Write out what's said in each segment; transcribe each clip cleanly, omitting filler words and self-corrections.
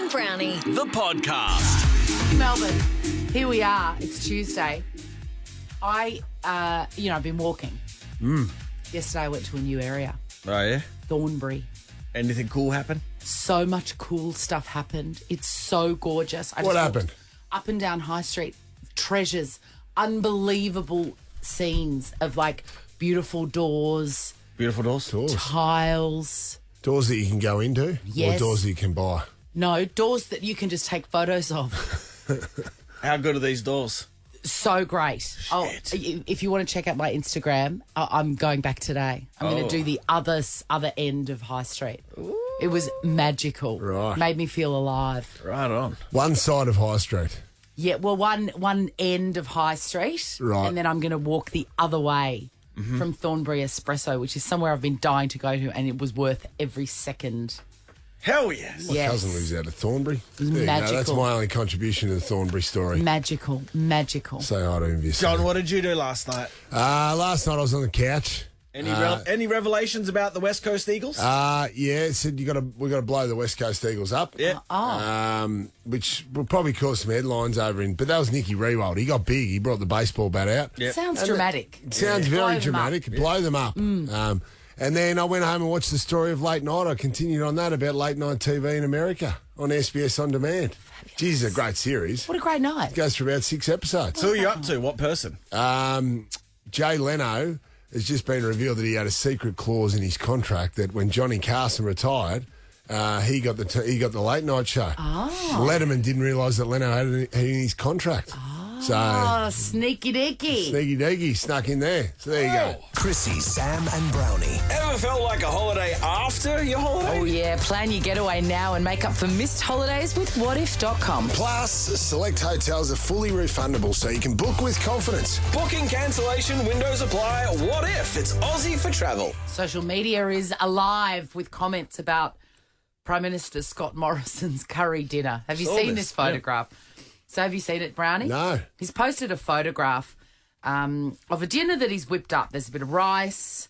and Brownie, the podcast. Melbourne, here we are. It's Tuesday. I've been walking. Yesterday I went to a new area, Oh, yeah? Thornbury. Anything cool happen? So much cool stuff happened. It's so gorgeous. I What just walked happened? Up and down High Street, treasures, unbelievable scenes of like beautiful doors, Beautiful doors? tiles. Doors that you can go into Yes. or doors that you can buy? No, doors that you can just take photos of. How good are these doors? So great. Oh, if you want to check out my Instagram, I'm going back today. I'm going to do the other end of High Street. Ooh. It was magical. Right. Made me feel alive. Right on. One side of High Street. Yeah, well, one end of High Street. Right. And then I'm going to walk the other way from Thornbury Espresso, which is somewhere I've been dying to go to, and it was worth every second. Hell yes. Yes. Cousin lives out of Thornbury. There you go. magical. That's my only contribution to the Thornbury story. Magical. Say hi to him, if you see John, him. what did you do last night? Last night I was on the couch. Any revelations about the West Coast Eagles? Yeah, it said we got to blow the West Coast Eagles up. Yeah. Which will probably cause some headlines over in. But that was Nicky Rewald. He got big. He brought the baseball bat out. Yep. Sounds dramatic. It sounds Blow very them dramatic. Blow them up. And then I went home and watched the story of late night. I continued on that about late night TV in America on SBS On Demand. Geez, it's a great series. What a great night. It goes for about 6 episodes. So who are you up to? What person? Jay Leno has just been revealed that he had a secret clause in his contract that when Johnny Carson retired, he got the late night show. Letterman didn't realise that Leno had it in his contract. Oh, sneaky deaky. Sneaky deaky snuck in there. So there you go. Chrissy, Sam and Brownie. Ever felt like a holiday after your holiday? Oh, yeah. Plan your getaway now and make up for missed holidays with whatif.com. Plus, select hotels are fully refundable, so you can book with confidence. Booking cancellation, windows apply. What if? It's Aussie for travel. Social media is alive with comments about Prime Minister Scott Morrison's curry dinner. Have you Saw seen this, this photograph? So have you seen it, Brownie? No. He's posted a photograph of a dinner that he's whipped up. There's a bit of rice.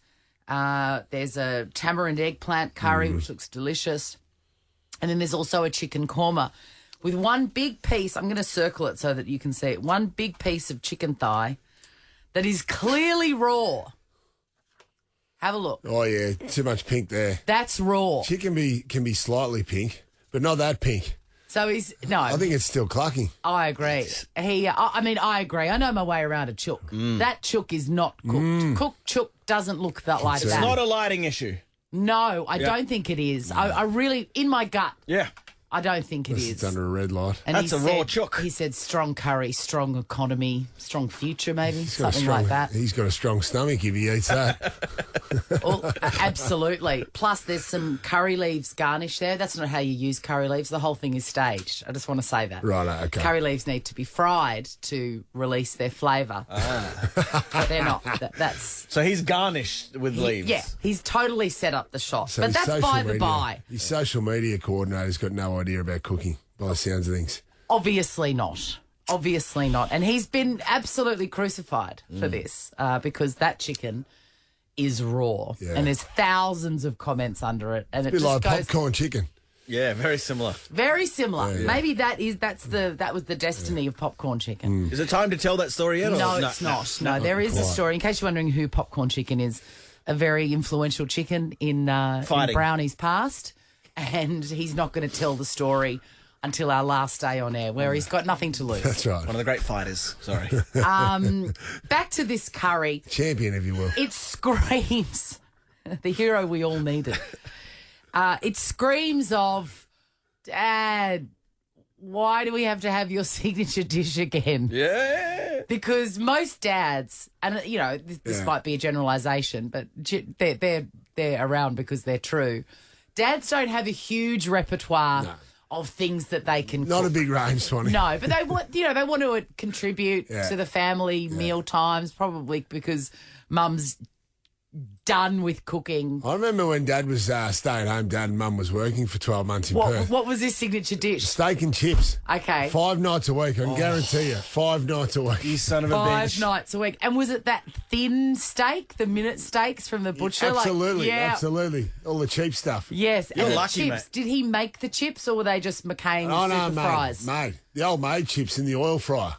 There's a tamarind eggplant curry, which looks delicious. And then there's also a chicken korma with one big piece. I'm going to circle it so that you can see it. One big piece of chicken thigh that is clearly raw. Have a look. Oh, yeah, too much pink there. That's raw. Chicken can be slightly pink, but not that pink. So no. I think it's still clucking. I agree. I agree. I know my way around a chook. That chook is not cooked. Cooked chook doesn't look like It's that. Not a lighting issue. No, I don't think it is. I really, in my gut, Yeah. I don't think it Unless is. it's under a red light. And That's he a raw said- chook. He said strong curry, strong economy, strong future, maybe, He's got a something like that. He's got a strong stomach if he eats that. Oh, absolutely. Plus, there's some curry leaves garnish there. That's not how you use curry leaves. The whole thing is staged. I just want to say that. Right, okay. Curry leaves need to be fried to release their flavour. But they're not. That's... So he's garnished with leaves. Yeah, he's totally set up the shot. So but his that's social by the media- by. His social media coordinator's got no idea about cooking, by the sounds of things. Obviously not. Obviously not. And he's been absolutely crucified for this because that chicken is raw. Yeah. And there's thousands of comments under it. And A bit it like just goes popcorn chicken. Yeah, very similar. very similar. Yeah. Maybe that was the destiny of popcorn chicken. Is it time to tell that story yet? or- No, it's not. No, there is a story. In case you're wondering who popcorn chicken is, a very influential chicken in Brownie's past. And he's not going to tell the story until our last day on air, where he's got nothing to lose. That's right. One of the great fighters. Sorry. Back to this curry. Champion, if you will. It screams the hero we all needed. It screams of, Dad, why do we have to have your signature dish again? Yeah. Because most dads, and this might be a generalisation, but they're around because they're true. Dads don't have a huge repertoire of things that they can Not cook. a big range, Swanee. No, but they want to contribute to the family meal times, probably because mum's done with cooking. I remember when Dad was stay-at-home dad and Mum was working for 12 months in Perth. What was his signature dish? Steak and chips. Okay. 5 nights a week, I can guarantee you. 5 nights a week. You son of a Five bitch. nights a week. And was it that thin steak, the minute steaks from the butcher? Absolutely, Like, yeah. absolutely. All the cheap stuff. Yes. You're and the lucky, chips, mate. did he make the chips or were they just McCain's Oh, no, super mate. fries? Mate, the old maid chips in the oil fryer.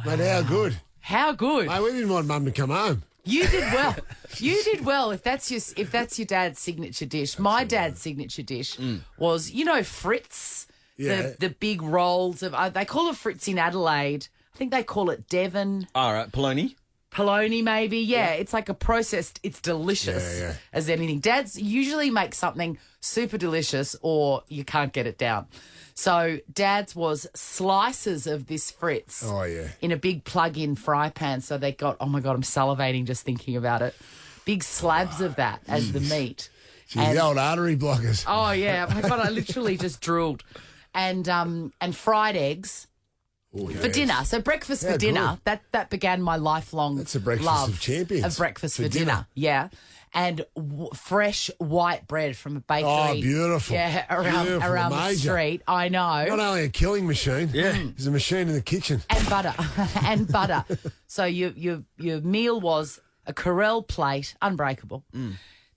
Mate, how good. How good. Mate, we didn't want Mum to come home. You did well. You did well. If that's your dad's signature dish. My dad's signature dish was, Fritz. Yeah. The big rolls of they call it Fritz in Adelaide. I think they call it Devon. All right, Polony. Polony maybe. Yeah, it's like a processed. It's delicious Yeah. as anything. Dads usually make something super delicious or you can't get it down. So Dad's was slices of this Fritz. Oh, yeah. In a big plug-in fry pan. So they got, oh my God, I'm salivating just thinking about it. Big slabs of that as the meat. Geez, the old artery blockers. Oh yeah, my God, I literally just drooled. And fried eggs for dinner. So breakfast Yeah, for dinner. good. That began my lifelong That's a breakfast love of champions. of breakfast for For dinner. dinner. Yeah. And fresh white bread from a bakery. Oh, beautiful. Yeah, Beautiful, around the major. street. I know. Not only a killing machine, there's a machine in the kitchen. And butter. And butter. So your meal was a Corelle plate, unbreakable.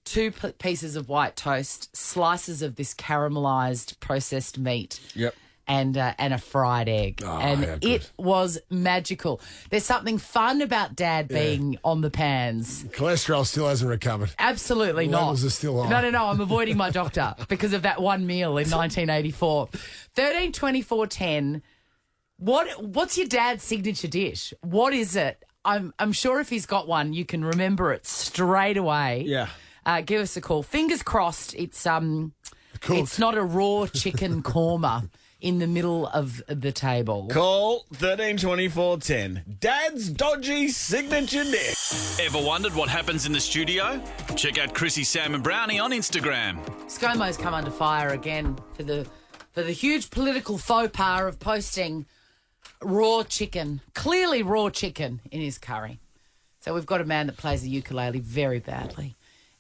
2 pieces of white toast, slices of this caramelised processed meat. Yep. And a fried egg. how And good. it was magical. There's something fun about Dad being on the pans. Cholesterol still hasn't recovered. Absolutely not. Levels are still high. No. I'm avoiding my doctor because of that one meal in 1984. 13, 24, 10. What's your dad's signature dish? What is it? I'm sure if he's got one, you can remember it straight away. Yeah. Give us a call. Fingers crossed. It's Cooked. not a raw chicken korma in the middle of the table. Call 13 24 10. Dad's dodgy signature dish. Ever wondered what happens in the studio? Check out Chrissy, Sam and Brownie on Instagram. ScoMo's come under fire again for the huge political faux pas of posting raw chicken, clearly raw chicken in his curry. So we've got a man that plays the ukulele very badly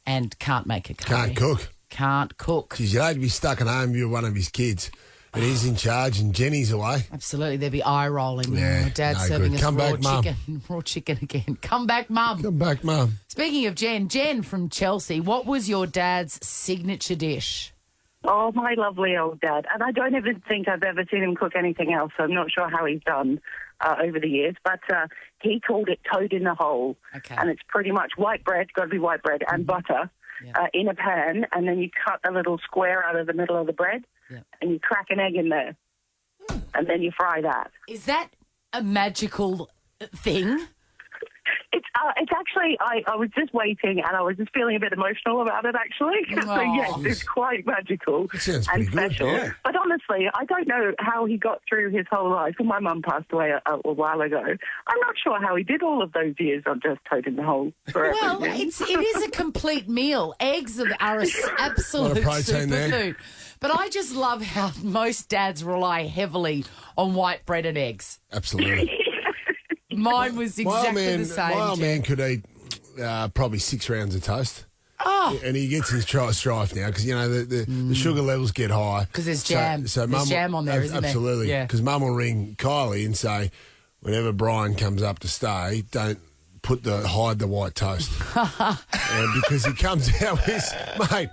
and can't make a curry. Can't cook. Can't cook. Geez, you'd hate to be stuck at home with one of his kids. And he's in charge and Jenny's away. Absolutely, there'd be eye rolling. Yeah, My dad's no serving good. us Come raw back, Mum. chicken. Raw chicken again. Come back, Mum. Come back, Mum. Speaking of Jen from Chelsea, what was your dad's signature dish? Oh, my lovely old dad. And I don't even think I've ever seen him cook anything else, so I'm not sure how he's done over the years. But he called it toad in the hole. Okay. And it's pretty much white bread, got to be white bread, and butter in a pan. And then you cut a little square out of the middle of the bread, and you crack an egg in there. And then you fry that. Is that a magical thing? It's actually, I was just waiting and I was just feeling a bit emotional about it, actually. So, yes, it's quite magical sounds and pretty good, special. yeah. But honestly, I don't know how he got through his whole life. My mum passed away a while ago. I'm not sure how he did all of those years on just toad in the hole forever. Well, it is a complete meal. Eggs are an absolute Lot of protein there. superfood. But I just love how most dads rely heavily on white bread and eggs. Absolutely. Mine was exactly the same. My old Jen. man could eat probably 6 rounds of toast. Oh. And he gets his strife now because, the sugar levels get high. 'Cause there's jam. There's jam on there, isn't there? Absolutely. Yeah. Because Mum will ring Kylie and say, whenever Brian comes up to stay, don't hide the white toast. Because he comes out with, mate,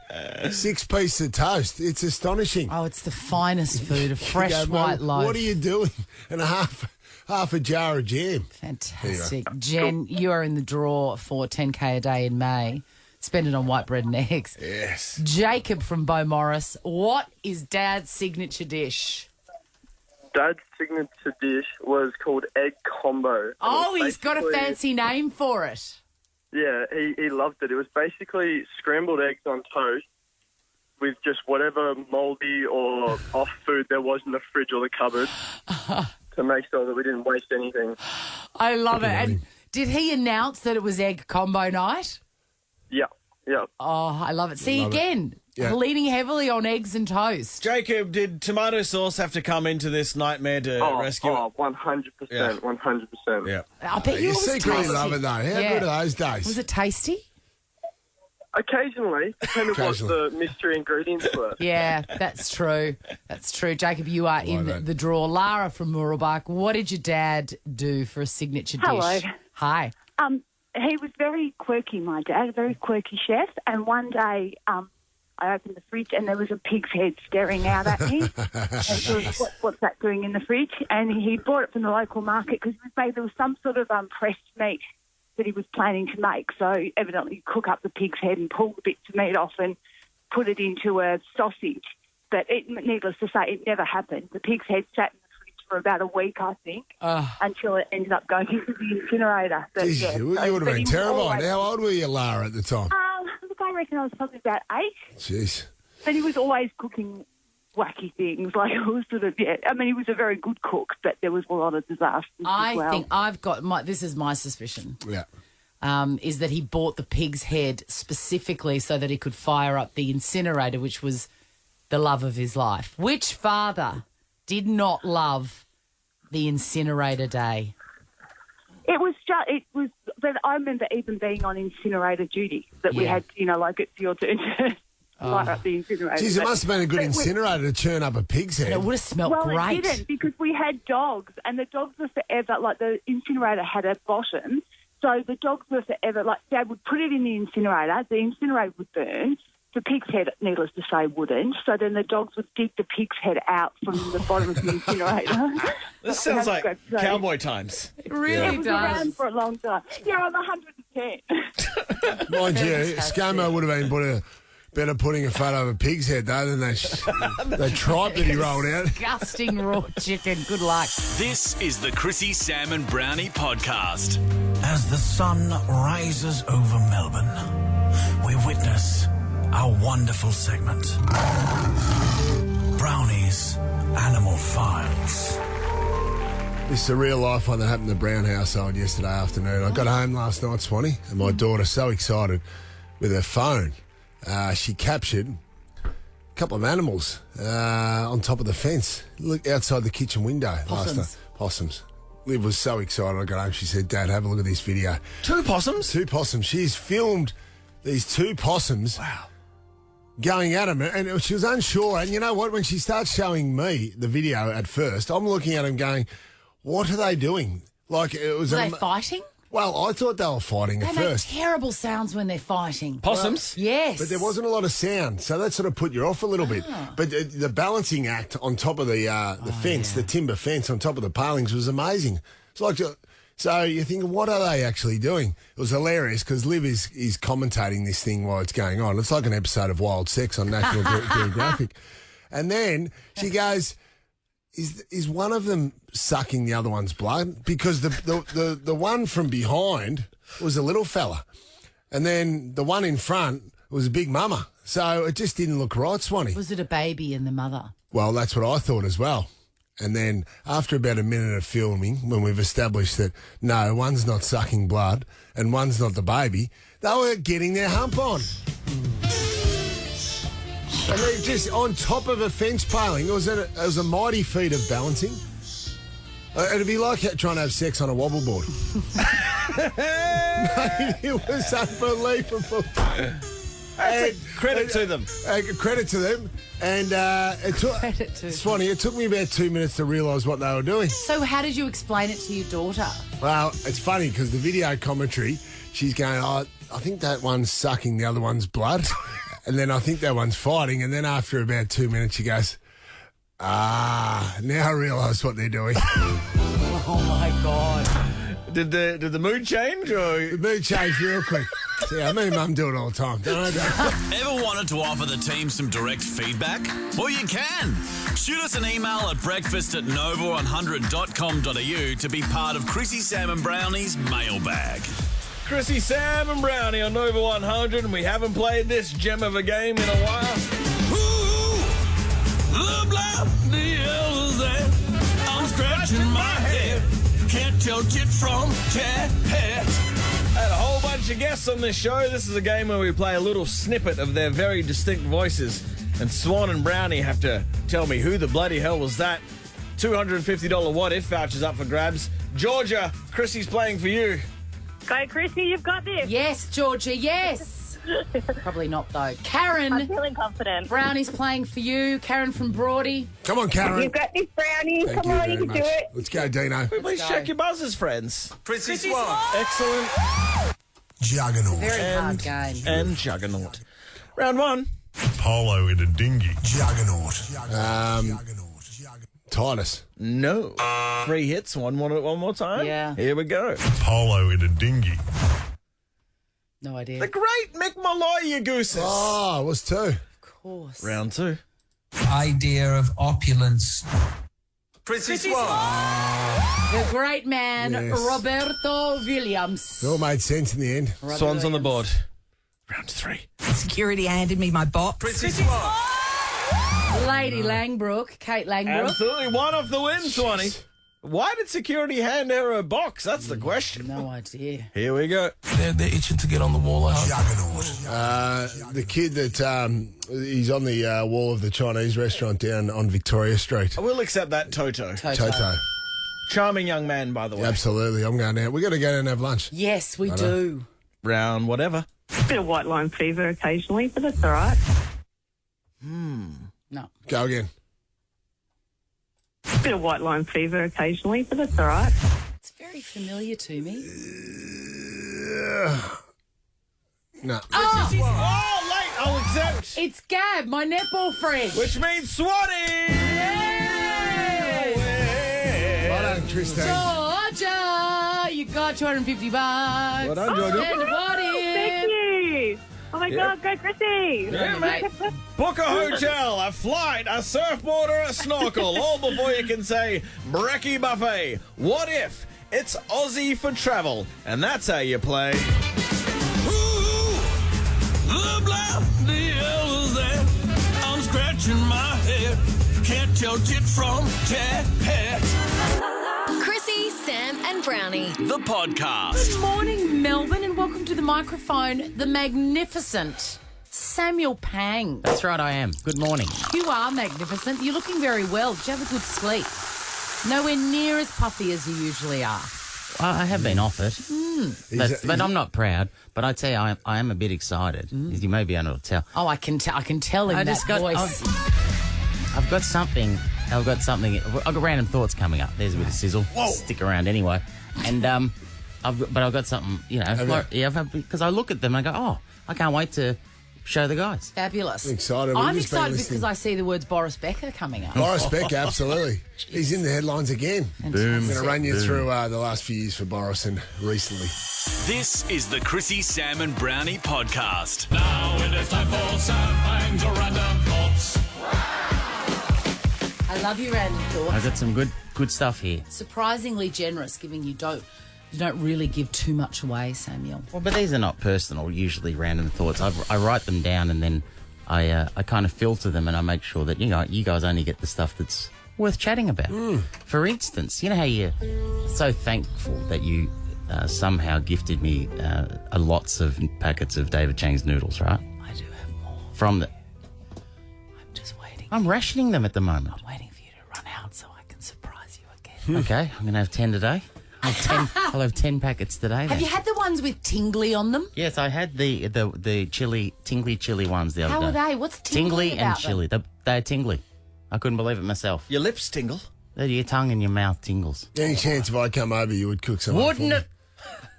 6 pieces of toast. It's astonishing. Oh, it's the finest food, a fresh You go, white "Mum, loaf. What are you doing? And half a jar of jam. Fantastic. Jen, you are in the draw for 10K a day in May. Spend it on white bread and eggs. Yes. Jacob from Beaumaris, what is Dad's signature dish? Dad's signature dish was called egg combo. Oh, he's got a Basically- fancy name for it. Yeah, he loved it. It was basically scrambled eggs on toast with just whatever mouldy or off food there was in the fridge or the cupboard to make sure that we didn't waste anything. I love it. And Really? did he announce that it was egg combo night? Yeah. Oh, I love it. See, Love it. again, Yeah. leaning heavily on eggs and toast. Jacob, did tomato sauce have to come into this nightmare to rescue it? 100%, Yeah. 100%. Yeah. I bet you You it was secretly tasty. love it, though. How Yeah. good are those days? Was it tasty? Occasionally, depending on what the mystery ingredients were. Yeah, that's true. That's true. Jacob, you are in the draw. Lara from Mooroolbark, what did your dad do for a signature dish? Hello. Hi. He was very quirky, my dad, a very quirky chef. And one day I opened the fridge and there was a pig's head staring out at me. And he was, what's that doing in the fridge? And he bought it from the local market because there was some sort of pressed meat that he was planning to make. So evidently cook up the pig's head and pull the bits of meat off and put it into a sausage. But needless to say, it never happened. The pig's head sat in the fridge for about a week, I think, until it ended up going into the incinerator. But, Jeez, you would have been terrified. How old were you, Lara, at the time? Look, I reckon I was probably about 8. Jeez. But he was always cooking wacky things. Like, it was sort of, I mean, he was a very good cook, but there was a lot of disasters as well. I think I've got this is my suspicion. Yeah. Is that he bought the pig's head specifically so that he could fire up the incinerator, which was the love of his life. Which father did not love the incinerator day? But I remember even being on incinerator duty, that we had, like it's your turn to fire up the incinerator. Jeez, it must have been a good incinerator to churn up a pig's head. And it would have smelled great. Well, it didn't, because we had dogs, and the dogs were forever, like the incinerator had a bottom, so the dogs were forever, like Dad would put it in the incinerator would burn, the pig's head, needless to say, wouldn't, so then the dogs would dig the pig's head out from the bottom of the incinerator. This sounds like cowboy times. It really was does. around for a long time. Yeah, I'm 110. Mind you, ScoMo would have been better putting a photo of a pig's head, though, than that tripe that he rolled out. Disgusting raw chicken. Good luck. This is the Chrissy, Sam and Brownie podcast. As the sun rises over Melbourne, we witness our wonderful segment, Brownie's Animal Files. This is a real life one that happened in the Brown household yesterday afternoon. I got home last night, Swanee, and my daughter, so excited with her phone, she captured a couple of animals on top of the fence. Look outside the kitchen window. Possums. Liv was so excited. I got home. She said, "Dad, have a look at this video." 2 possums? 2 possums. She's filmed these 2 possums. Wow. Going at him, and she was unsure. And you know what? When she starts showing me the video at first, I'm looking at him going, "What are they doing?" Like it was. Were they fighting? Well, I thought they were fighting at They make first. terrible sounds when they're fighting. Possums? Yes. But there wasn't a lot of sound, so that sort of put you off a little bit. But the balancing act on top of the fence, the timber fence on top of the palings was amazing. It's like, so you're thinking, what are they actually doing? It was hilarious because Liv is commentating this thing while it's going on. It's like an episode of Wild Sex on National Geographic. And then she goes, Is one of them sucking the other one's blood? Because the one from behind was a little fella, and then the one in front was a big mama. So it just didn't look right, Swanee. Was it a baby and the mother? Well, that's what I thought as well. And then after about a minute of filming, when we've established that, no, one's not sucking blood and one's not the baby, they were getting their hump on. And they're just on top of a fence paling. It was a mighty feat of balancing. It'd be like trying to have sex on a wobble board. Mate, it was unbelievable. Credit to them. Credit to them. And Swanee, it took me about 2 minutes to realise what they were doing. So how did you explain it to your daughter? Well, it's funny because the video commentary, she's going, I think that one's sucking the other one's blood. And then I think that one's fighting. And then after about 2 minutes, she goes, now I realise what they're doing. Oh, my God. Did the mood change? Or? The mood changed real quick. Yeah, me and Mum do it all the time. Don't I? Ever wanted to offer the team some direct feedback? Well, you can. Shoot us an email at breakfast@nova100.com.au to be part of Chrissy, Sam and Brownie's mailbag. Chrissy, Sam and Brownie on Nova 100, and we haven't played this gem of a game in a while. Ooh, the bloody hell is that? I'm scratching my head. Can't tell tit from tat. Had a whole bunch of guests on this show. This is a game where we play a little snippet of their very distinct voices, and Swan and Brownie have to tell me who the bloody hell was that. $250 What If vouchers up for grabs. Georgia, Chrissy's playing for you. Go, Chrissy, you've got this. Yes, Georgia, yes. Probably not, though. Karen. I'm feeling confident. Brownie's playing for you. Karen from Brodie. Come on, Karen. You've got this, Brownie. Thank Come you on, very you can much. do it. Let's go, Deano. Please check your buzzers, friends. Chrissy Swan. Excellent. Juggernaut. Very hard game. And Juggernaut. Round 1. Polo in a dinghy. Juggernaut. Titus. No. 3 hits. Want it one more time? Yeah. Here we go. Polo in a dinghy. No idea. The great Mick Malloy, you gooses. Oh, it was 2. Of course. Round 2. Idea of opulence. Chrissy Swan. The great man, Yes. Roberto Williams. It all made sense in the end. Swans on the board. Round 3. Security handed me my box. Chrissy Swan. Lady Langbrook, Kate Langbrook. Absolutely one off the win, Swanee. Why did security hand her a box? That's the question. No idea. Here we go. They're itching to get on the wall. Juggernaut. The kid that he's on the wall of the Chinese restaurant down on Victoria Street. I will accept that, Toto. Toto. Charming young man, by the way. Absolutely. I'm going out. We've got to go down and have lunch. Yes, we do. Round whatever. Bit of white line fever occasionally, but that's all right. No. Go again. Bit of white line fever occasionally, but that's all right. It's very familiar to me. No. Oh, late. I'll accept. It's Gab, my netball friend. Which means Swanee. Well done, Tristan. Georgia, you got $250. Well done, Georgia. And what Thank in? you. Oh, my God, go Chrissy. Yeah, mate. Book a hotel, a flight, a surfboard, or a snorkel, all before you can say brekkie buffet. What if it's Aussie for travel? And that's how you play. Ooh, the bloody hell is that? I'm scratching my head. Can't tell tit from tat. Chrissy, Sam, and Brownie. The podcast. Good morning, Melbourne, and welcome to the microphone, the magnificent Samuel Pang. That's right, I am. Good morning. You are magnificent. You're looking very well. Did you have a good sleep? Nowhere near as puffy as you usually are. I have been off it, but I'm not proud. But I tell you, I am a bit excited. As you may be able to tell. Oh, I can tell in I that just got- voice. I've got something. I've got random thoughts coming up. There's a bit of sizzle. Whoa. Stick around anyway. And I've got something. You know, because I look at them and I go, oh, I can't wait to show the guys. Fabulous. Excited. I'm excited because I see the words Boris Becker coming up. Boris Becker, absolutely. He's in the headlines again. Boom. I'm going to run you through the last few years for Boris and recently. This is the Chrissy, Sam and Brownie podcast. Now it is time for Sam Pang's Random Thoughts. I love your random thoughts. I've got some good stuff here. Surprisingly generous, given you don't really give too much away, Samuel. Well, but these are not personal. Usually, random thoughts. I write them down and then I kind of filter them and I make sure that you guys only get the stuff that's worth chatting about. For instance, you know how you're so thankful that you somehow gifted me lots of packets of David Chang's noodles, right? I do have more. From the. I'm just waiting. I'm rationing them at the moment. I'm waiting for you to run out so I can surprise you again. Okay, I'm going to have 10 today. I'll have 10 packets today. Have you had the ones with tingly on them? Yes, I had the tingly chili ones the other day. How are they? What's tingly and about chili? them? They're tingly. I couldn't believe it myself. Your lips tingle. Your tongue and your mouth tingles. Any chance if I come over, you would cook some? Wouldn't it?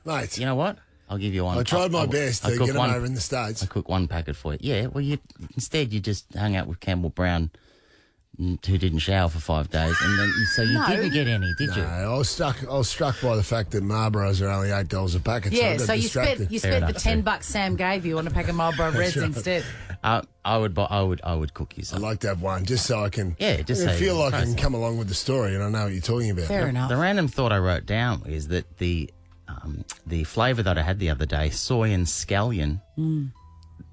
Mate. You know what? I'll give you one. I tried my best to get them over in the States. I cook one packet for you. Yeah, well, instead you just hung out with Campbell Brown, who didn't shower for 5 days, and then so you didn't get any, did you? No, I was struck by the fact that Marlboros are only $8 a packet. Yeah, so so I got you spent enough, the $10 Sam gave you on a pack of Marlboro Reds right. instead. I would cook you some. I'd like to have one just so I can. Yeah, just I so feel you're like I can crazy. come along with the story and I know what you're talking about. Fair enough. The random thought I wrote down is that the flavour that I had the other day, soy and scallion,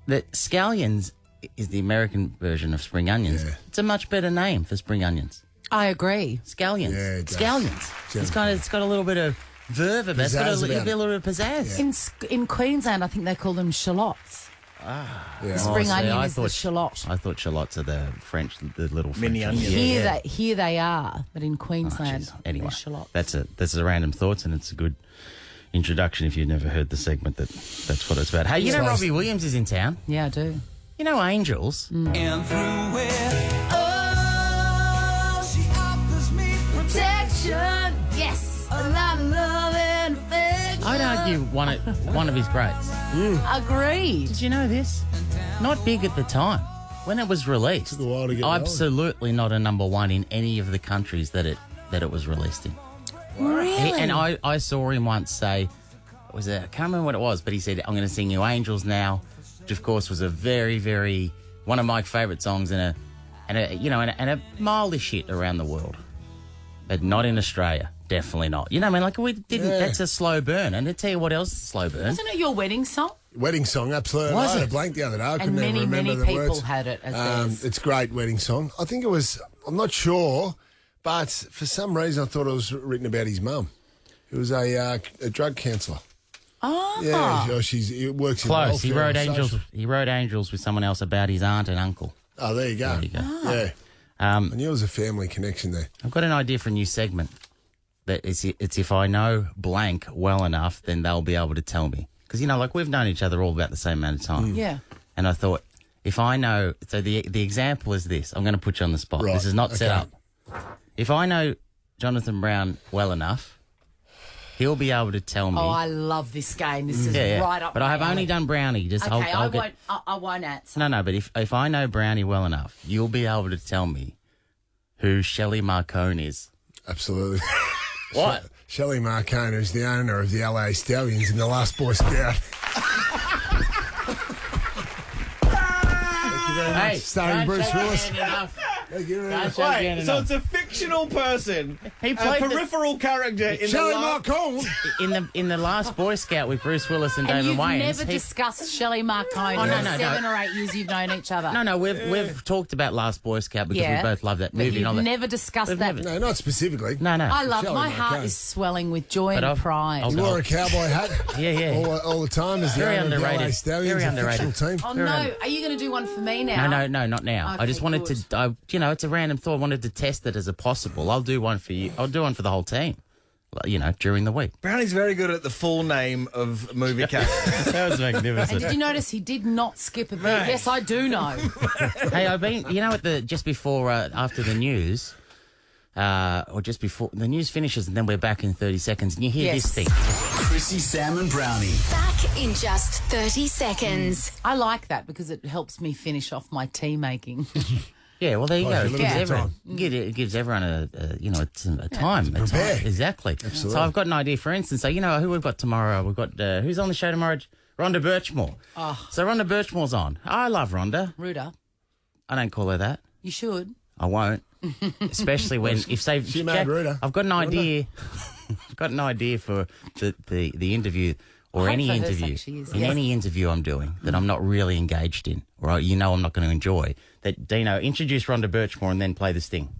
that scallions is the American version of spring onions. Yeah. It's a much better name for spring onions. I agree. Scallions. Yeah, it does. Scallions. It's got a little bit of verve about it. It's got a Pizzazz little about bit of pizzazz. In Queensland, I think they call them shallots. Yeah. Spring see, onion I is the thought- shallot. I thought shallots are the French, the little Mini French onion. Yeah. Here they are, but in Oh, Queensland, jeez. Anyway, they're shallots. that's a random thoughts, and it's a good introduction if you've never heard the segment. That's what it's about. Hey, you know Robbie Williams is in town. Yeah, I do. You know Angels. And through it, oh, she offers me Protection. Yes. A lot of love and affection. I'd argue one of his greats. Agreed. Did you know this? Not big at the time. When it was released, Took a while to get absolutely not a number one in any of the countries that it was released in. Really? And I saw him once say, I can't remember what it was, but he said, I'm going to sing you Angels now, which of course was a very, very, one of my favourite songs and a mildish hit around the world. But not in Australia. Definitely not. You know what I mean? Like, we didn't, that's a slow burn. And to tell you what else is a slow burn. Wasn't it your wedding song? Wedding song, absolutely. Was I had it? a blank the other day. I And couldn't even remember many the people words. had it as theirs. It's a great wedding song. I think it was, I'm not sure, but for some reason I thought it was written about his mum. It was a drug counsellor. Oh. Yeah, he works in Close. He welfare wrote and Angels. social. He wrote Angels with someone else about his aunt and uncle. Oh, there you go. There you go. Yeah. I knew there was a family connection there. I've got an idea for a new segment. That it's if I know blank well enough, then they'll be able to tell me. Because, like, we've known each other all about the same amount of time. Yeah. And I thought, if I know... So the example is this. I'm going to put you on the spot. Right, This is not set okay. up. If I know Jonathan Brown well enough, he'll be able to tell me... Oh, I love this game. This is right up But my I have only alley. done Brownie. Just Okay, I'll I won't answer. No, but if I know Brownie well enough, you'll be able to tell me who Shelly Marcone is. Absolutely. What? Shelly Marcone is the owner of the LA Stallions and the Last Boy Scout. Thank you very much. Hey, Starring don't Bruce shake your Willis. hand enough. Thank you very Don't much. shake your hand So enough. it's a fictional person, He a played the- peripheral character in Shelly the last... Marcone. in the last Boy Scout with Bruce Willis and And David you've Wayans. never discussed Shelley Marcone Oh, in no, the no, 7 or 8 years you've known each other. No, we've talked about Last Boy Scout because Yeah. we both love that But movie. and all you've that. never discussed We've that. never- No, not specifically. No. I love Shelley my heart Marcone. is swelling with joy But and I'll- pride. I'll- You wore a cowboy hat Yeah. all the time as the Very owner of the LA underrated. Stallions, Very a underrated. fictional team. Oh, no. Are you going to do one for me now? No, not now. I Okay, just wanted good. to, it's a random thought. I wanted to test it as a possible. I'll do one for you. I'll do one for the whole team, during the week. Brownie's very good at the full name of movie characters. That was And magnificent. did you notice he did not skip a beat? Yes, I do know. Hey, I've been, just before, after the news, or just before the news finishes, and then we're back in 30 seconds, and you hear Yes. this thing. Chrissy, Sam, and Brownie. Back in just 30 seconds. I like that because it helps me finish off my tea making. Yeah, well, there you Oh, go. a It little gives bit of everyone, time. it gives everyone a time. prepare. Exactly. Absolutely. So I've got an idea, for instance. So, who we've got tomorrow? We've got, who's on the show tomorrow? Rhonda Birchmore. Oh. So Rhonda Birchmore's on. I love Rhonda. Ruder, I don't call her that. you should. I won't. Especially when, she made Ruda. I've got an idea. I've got an idea for the interview or I any hope for her interview. sake she is, In yes. any interview I'm doing that I'm not really engaged in, or I'm not going to enjoy, that Deano, introduce Rhonda Birchmore and then play this thing.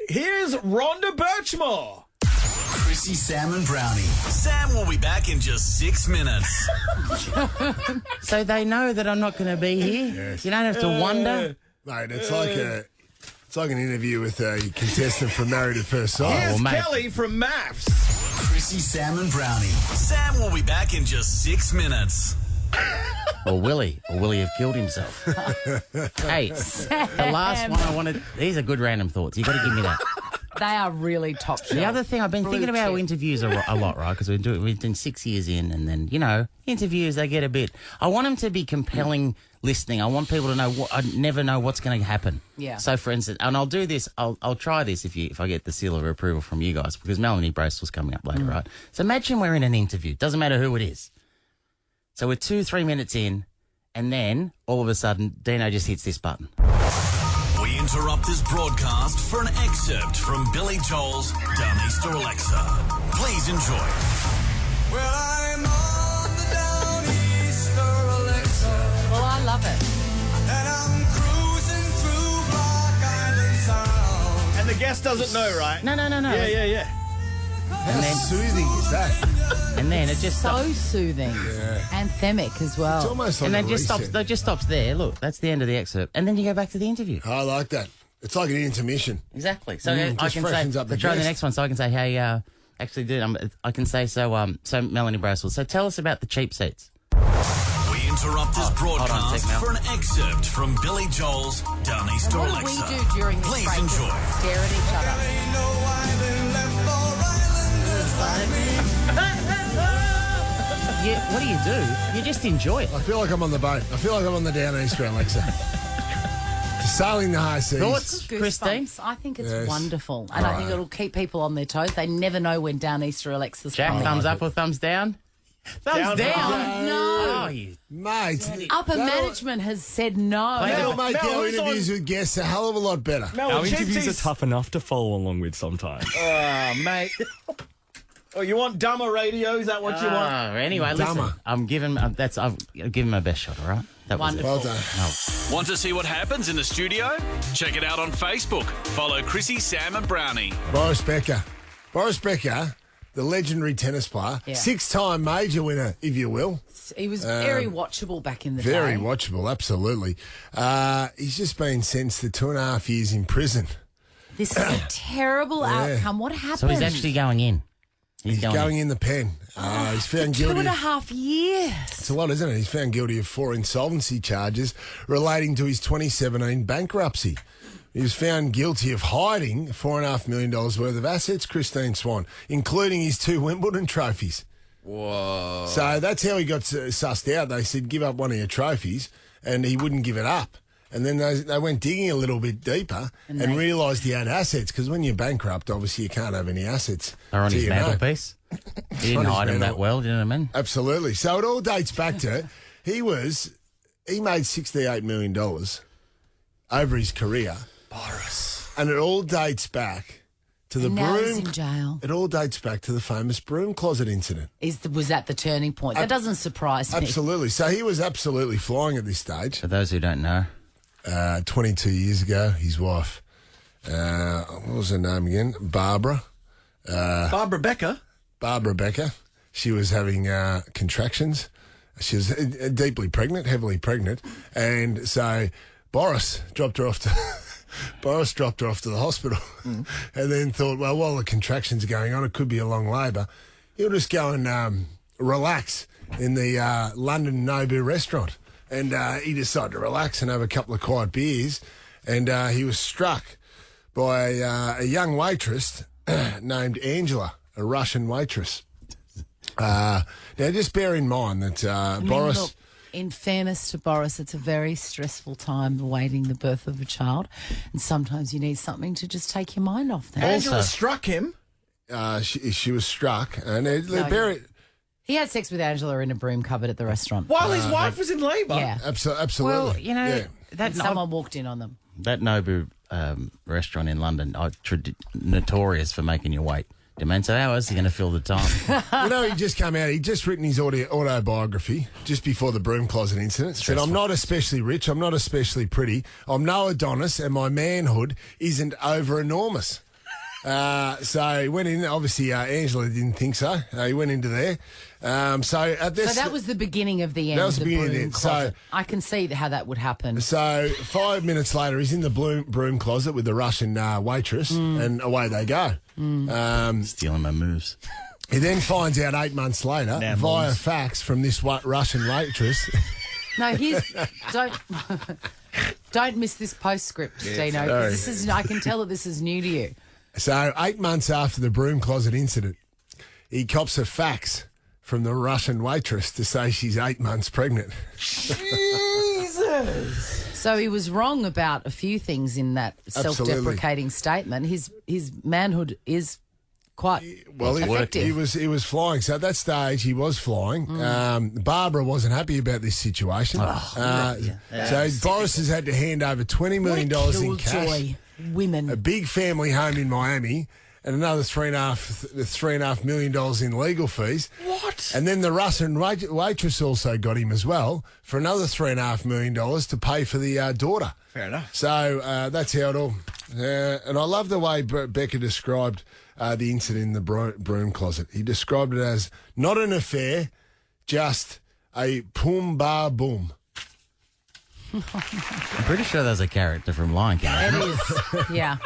Here's Rhonda Birchmore. Chrissy, Sam, and Brownie. Sam will be back in just 6 minutes. So they know that I'm not going to be here. Yes. You don't have to wonder. Mate, it's like an interview with a contestant from Married at First Sight. Here's mate. Kelly from Maths. Chrissy, Sam, and Brownie. Sam will be back in just 6 minutes. Or Willie have killed himself. Hey, the last one I wanted. These are good random thoughts. You've got to give me that. They are really top shelf. The other thing, I've been Blue thinking about chip. interviews a lot, right? Because we've been 6 years in, and then, interviews, they get a bit... I want them to be compelling listening. I want people to know I never know what's going to happen. Yeah. So, for instance, and I'll do this, I'll try this if I get the seal of approval from you guys, because Melanie Bracewell's coming up later, right? So imagine we're in an interview. Doesn't matter who it is. So we're 2-3 minutes in, and then, all of a sudden, Deano just hits this button. We interrupt this broadcast for an excerpt from Billy Joel's Down East or Alexa. Please enjoy. Well, I'm on the Down East or Alexa, Well, I love it. and I'm cruising through Block Island Sound. And the guest doesn't know, right? No. Yeah. How soothing is that? And then it just stops. So soothing. Anthemic as well. It's almost like And a then just reset. stops. It just stops there. Look, that's the end of the excerpt, and then you go back to the interview. I like that. It's like an intermission. Exactly. So I just can freshens say, up the try the guest. next one. So I can say, hey, Actually, did. I can say so. So Melanie Bracewell. So tell us about the cheap seats. We interrupt this broadcast for an excerpt from Billy Joel's Down East or What do Alexa. we do during this Please break? enjoy. Stare at each other. What do? You just enjoy it. I feel like I'm on the boat. I feel like I'm on the Down East or Alexa. Just sailing the high seas. Thoughts, Christine? Goosebumps. I think it's Yes. wonderful. And I think it'll keep people on their toes. They never know when Down East or Alexa's Jack, coming. thumbs up or thumbs down? Thumbs down. No. Oh, you Mate. Upper that'll- management has said no. That'll make Mel, our who's interviews with guests a hell of a lot better. Our interviews are tough enough to follow along with sometimes. Oh, mate. Oh, you want dumber radio? Is that what you want? Anyway, listen. Dumber. I'm giving. I'll give him my best shot. All right. That was Wonderful. Well done. Want to see what happens in the studio? Check it out on Facebook. Follow Chrissy, Sam and Brownie. Boris Becker. Boris Becker, the legendary tennis player, Yeah. 6-time major winner, if you will. He was very watchable back in the Very day. watchable, absolutely. He's just been sentenced to 2.5 years in prison. This is a terrible outcome. What happened? So he's actually going in. He's going in the pen. He's found guilty. 2.5 years. It's a lot, isn't it? He's found guilty of 4 insolvency charges relating to his 2017 bankruptcy. He was found guilty of hiding $4.5 million worth of assets, Christine Swan, including his 2 Wimbledon trophies. Whoa. So that's how he got sussed out. They said, give up one of your trophies, and he wouldn't give it up. And then they went digging a little bit deeper and realised he had assets, because when you're bankrupt, obviously you can't have any assets. They're on to his your name. mantelpiece. He didn't hide him that well, do you know what I mean? Absolutely. So it all dates back to he made $68 million over his career. Boris. And it all dates back to the And now he's broom. in jail. It all dates back to the famous broom closet incident. Was that the turning point? That doesn't surprise me. Absolutely. So he was absolutely flying at this stage. For those who don't know. 22 years ago, his wife, what was her name again? Barbara. Barbara Becker. Barbara Becker. She was having contractions. She was deeply pregnant, heavily pregnant, and so Boris dropped her off to the hospital, and then thought, well, while the contractions are going on, it could be a long labour. He'll just go and relax in the London Nobu restaurant, and he decided to relax and have a couple of quiet beers, and he was struck by a young waitress named Angela, a Russian waitress. Now, just bear in mind that Boris... Look, in fairness to Boris, it's a very stressful time awaiting the birth of a child, and sometimes you need something to just take your mind off that. Angela struck him. She was struck, and No, he had sex with Angela in a broom cupboard at the restaurant. While his wife was in labour? Yeah. absolutely. Well, you know, And someone walked in on them. That Nobu restaurant in London, notorious for making you wait. So how is he going to fill the time? He just came out. He'd just written his autobiography just before the broom closet incident. Said, I'm not especially rich. I'm not especially pretty. I'm no Adonis, and my manhood isn't over enormous. So he went in. Obviously, Angela didn't think so. He went into there. So that was the beginning of the end. That was the beginning of the broom end. closet. I can see how that would happen. So 5 minutes later, he's in the broom closet with the Russian waitress, and away they go. Stealing my moves. He then finds out 8 months later via fax from this Russian waitress. No, don't miss this postscript, Deano. 'Cause this is, I can tell that this is new to you. So 8 months after the broom closet incident, he cops a fax from the Russian waitress to say she's 8 months pregnant. Jesus! So he was wrong about a few things in that self-deprecating statement. His manhood is quite effective. He was flying. So at that stage, he was flying. Barbara wasn't happy about this situation. So Boris has had to hand over $20 million in cash. Women. A big family home in Miami, and another $3.5 million in legal fees. What? And then the Russian waitress also got him as well for another $3.5 million to pay for the daughter. Fair enough. So that's how it all. And I love the way Becker described the incident in the broom closet. He described it as not an affair, just a boom bar boom. I'm pretty sure there's a character from Lion King. It is, yeah.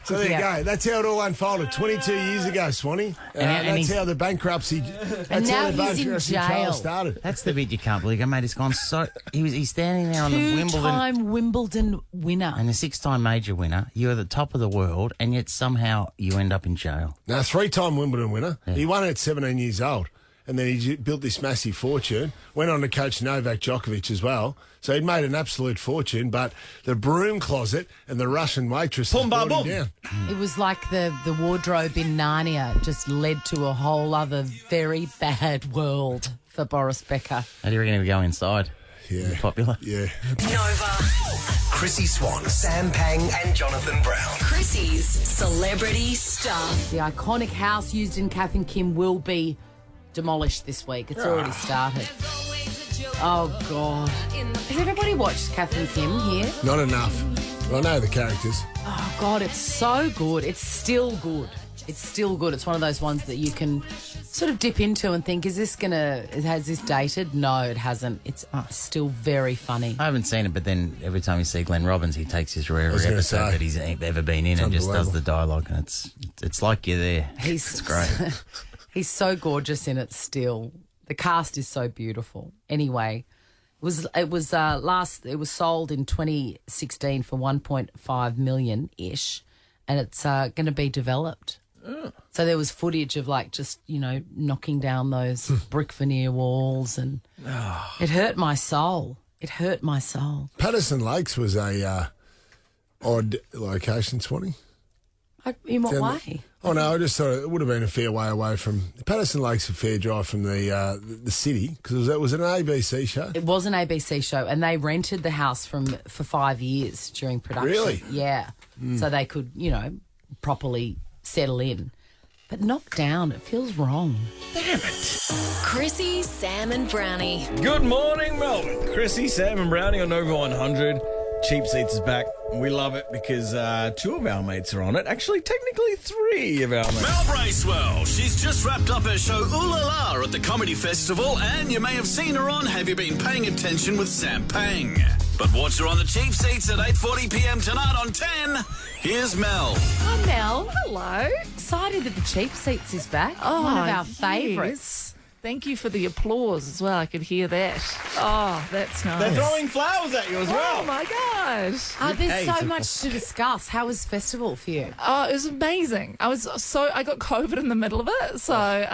So there you go. That's how it all unfolded 22 years ago, Swanee. That's how the bankruptcy. That's now how the he's in bankruptcy jail. trial started. That's the bit you can't believe. Mate, he's gone so. He's standing there on the Wimbledon. Two-time Wimbledon winner. And a 6-time major winner. You're at the top of the world, and yet somehow you end up in jail. Now, 3-time Wimbledon winner. Yeah. He won at 17 years old. And then he built this massive fortune, went on to coach Novak Djokovic as well. So he'd made an absolute fortune, but the broom closet and the Russian waitress brought him down. It was like the wardrobe in Narnia just led to a whole other very bad world for Boris Becker. How do you reckon he'll go inside? Yeah. Popular? Yeah. Nova. Chrissy Swan, Sam Pang and Jonathan Brown. Chrissy's Celebrity Stuff. The iconic house used in Kath and Kim will be demolished this week. It's already started. Oh, God. Has everybody watched Kath and Kim here? Not enough. I know the characters. Oh, God, it's so good. It's still good. It's still good. It's one of those ones that you can sort of dip into and think, has this dated? No, it hasn't. It's still very funny. I haven't seen it, but then every time you see Glenn Robbins, he takes his every episode that he's ever been in and just does the dialogue, and it's like you're there. It's great. He's so gorgeous in it still. The cast is so beautiful. Anyway, it was sold in 2016 for 1.5 million ish, and it's going to be developed. Oh. So there was footage of knocking down those brick veneer walls, and it hurt my soul. It hurt my soul. Patterson Lakes was a odd location, Swanee. In what way? Oh, no, I just thought it would have been a fair way away from... Patterson Lake's a fair drive from the city, because it was an ABC show. It was an ABC show, and they rented the house for 5 years during production. Really? Yeah. So they could, properly settle in. But knocked down, it feels wrong. Damn it. Chrissy, Sam and Brownie. Good morning, Melbourne. Chrissy, Sam and Brownie on Nova 100. Cheap Seats is back. We love it because 2 of our mates are on it. Actually, technically 3 of our mates. Mel Bracewell. She's just wrapped up her show Ooh La La at the Comedy Festival, and you may have seen her on Have You Been Paying Attention with Sam Pang. But watch her on the Cheap Seats at 8:40pm tonight on 10. Here's Mel. Hi, Mel. Hello. Excited that the Cheap Seats is back. One of our favourites. Thank you for the applause as well. I could hear that. Oh, that's nice. They're throwing flowers at you as well. Oh, my gosh. There's so much to discuss. How was festival for you? Oh, it was amazing. I got COVID in the middle of it. So,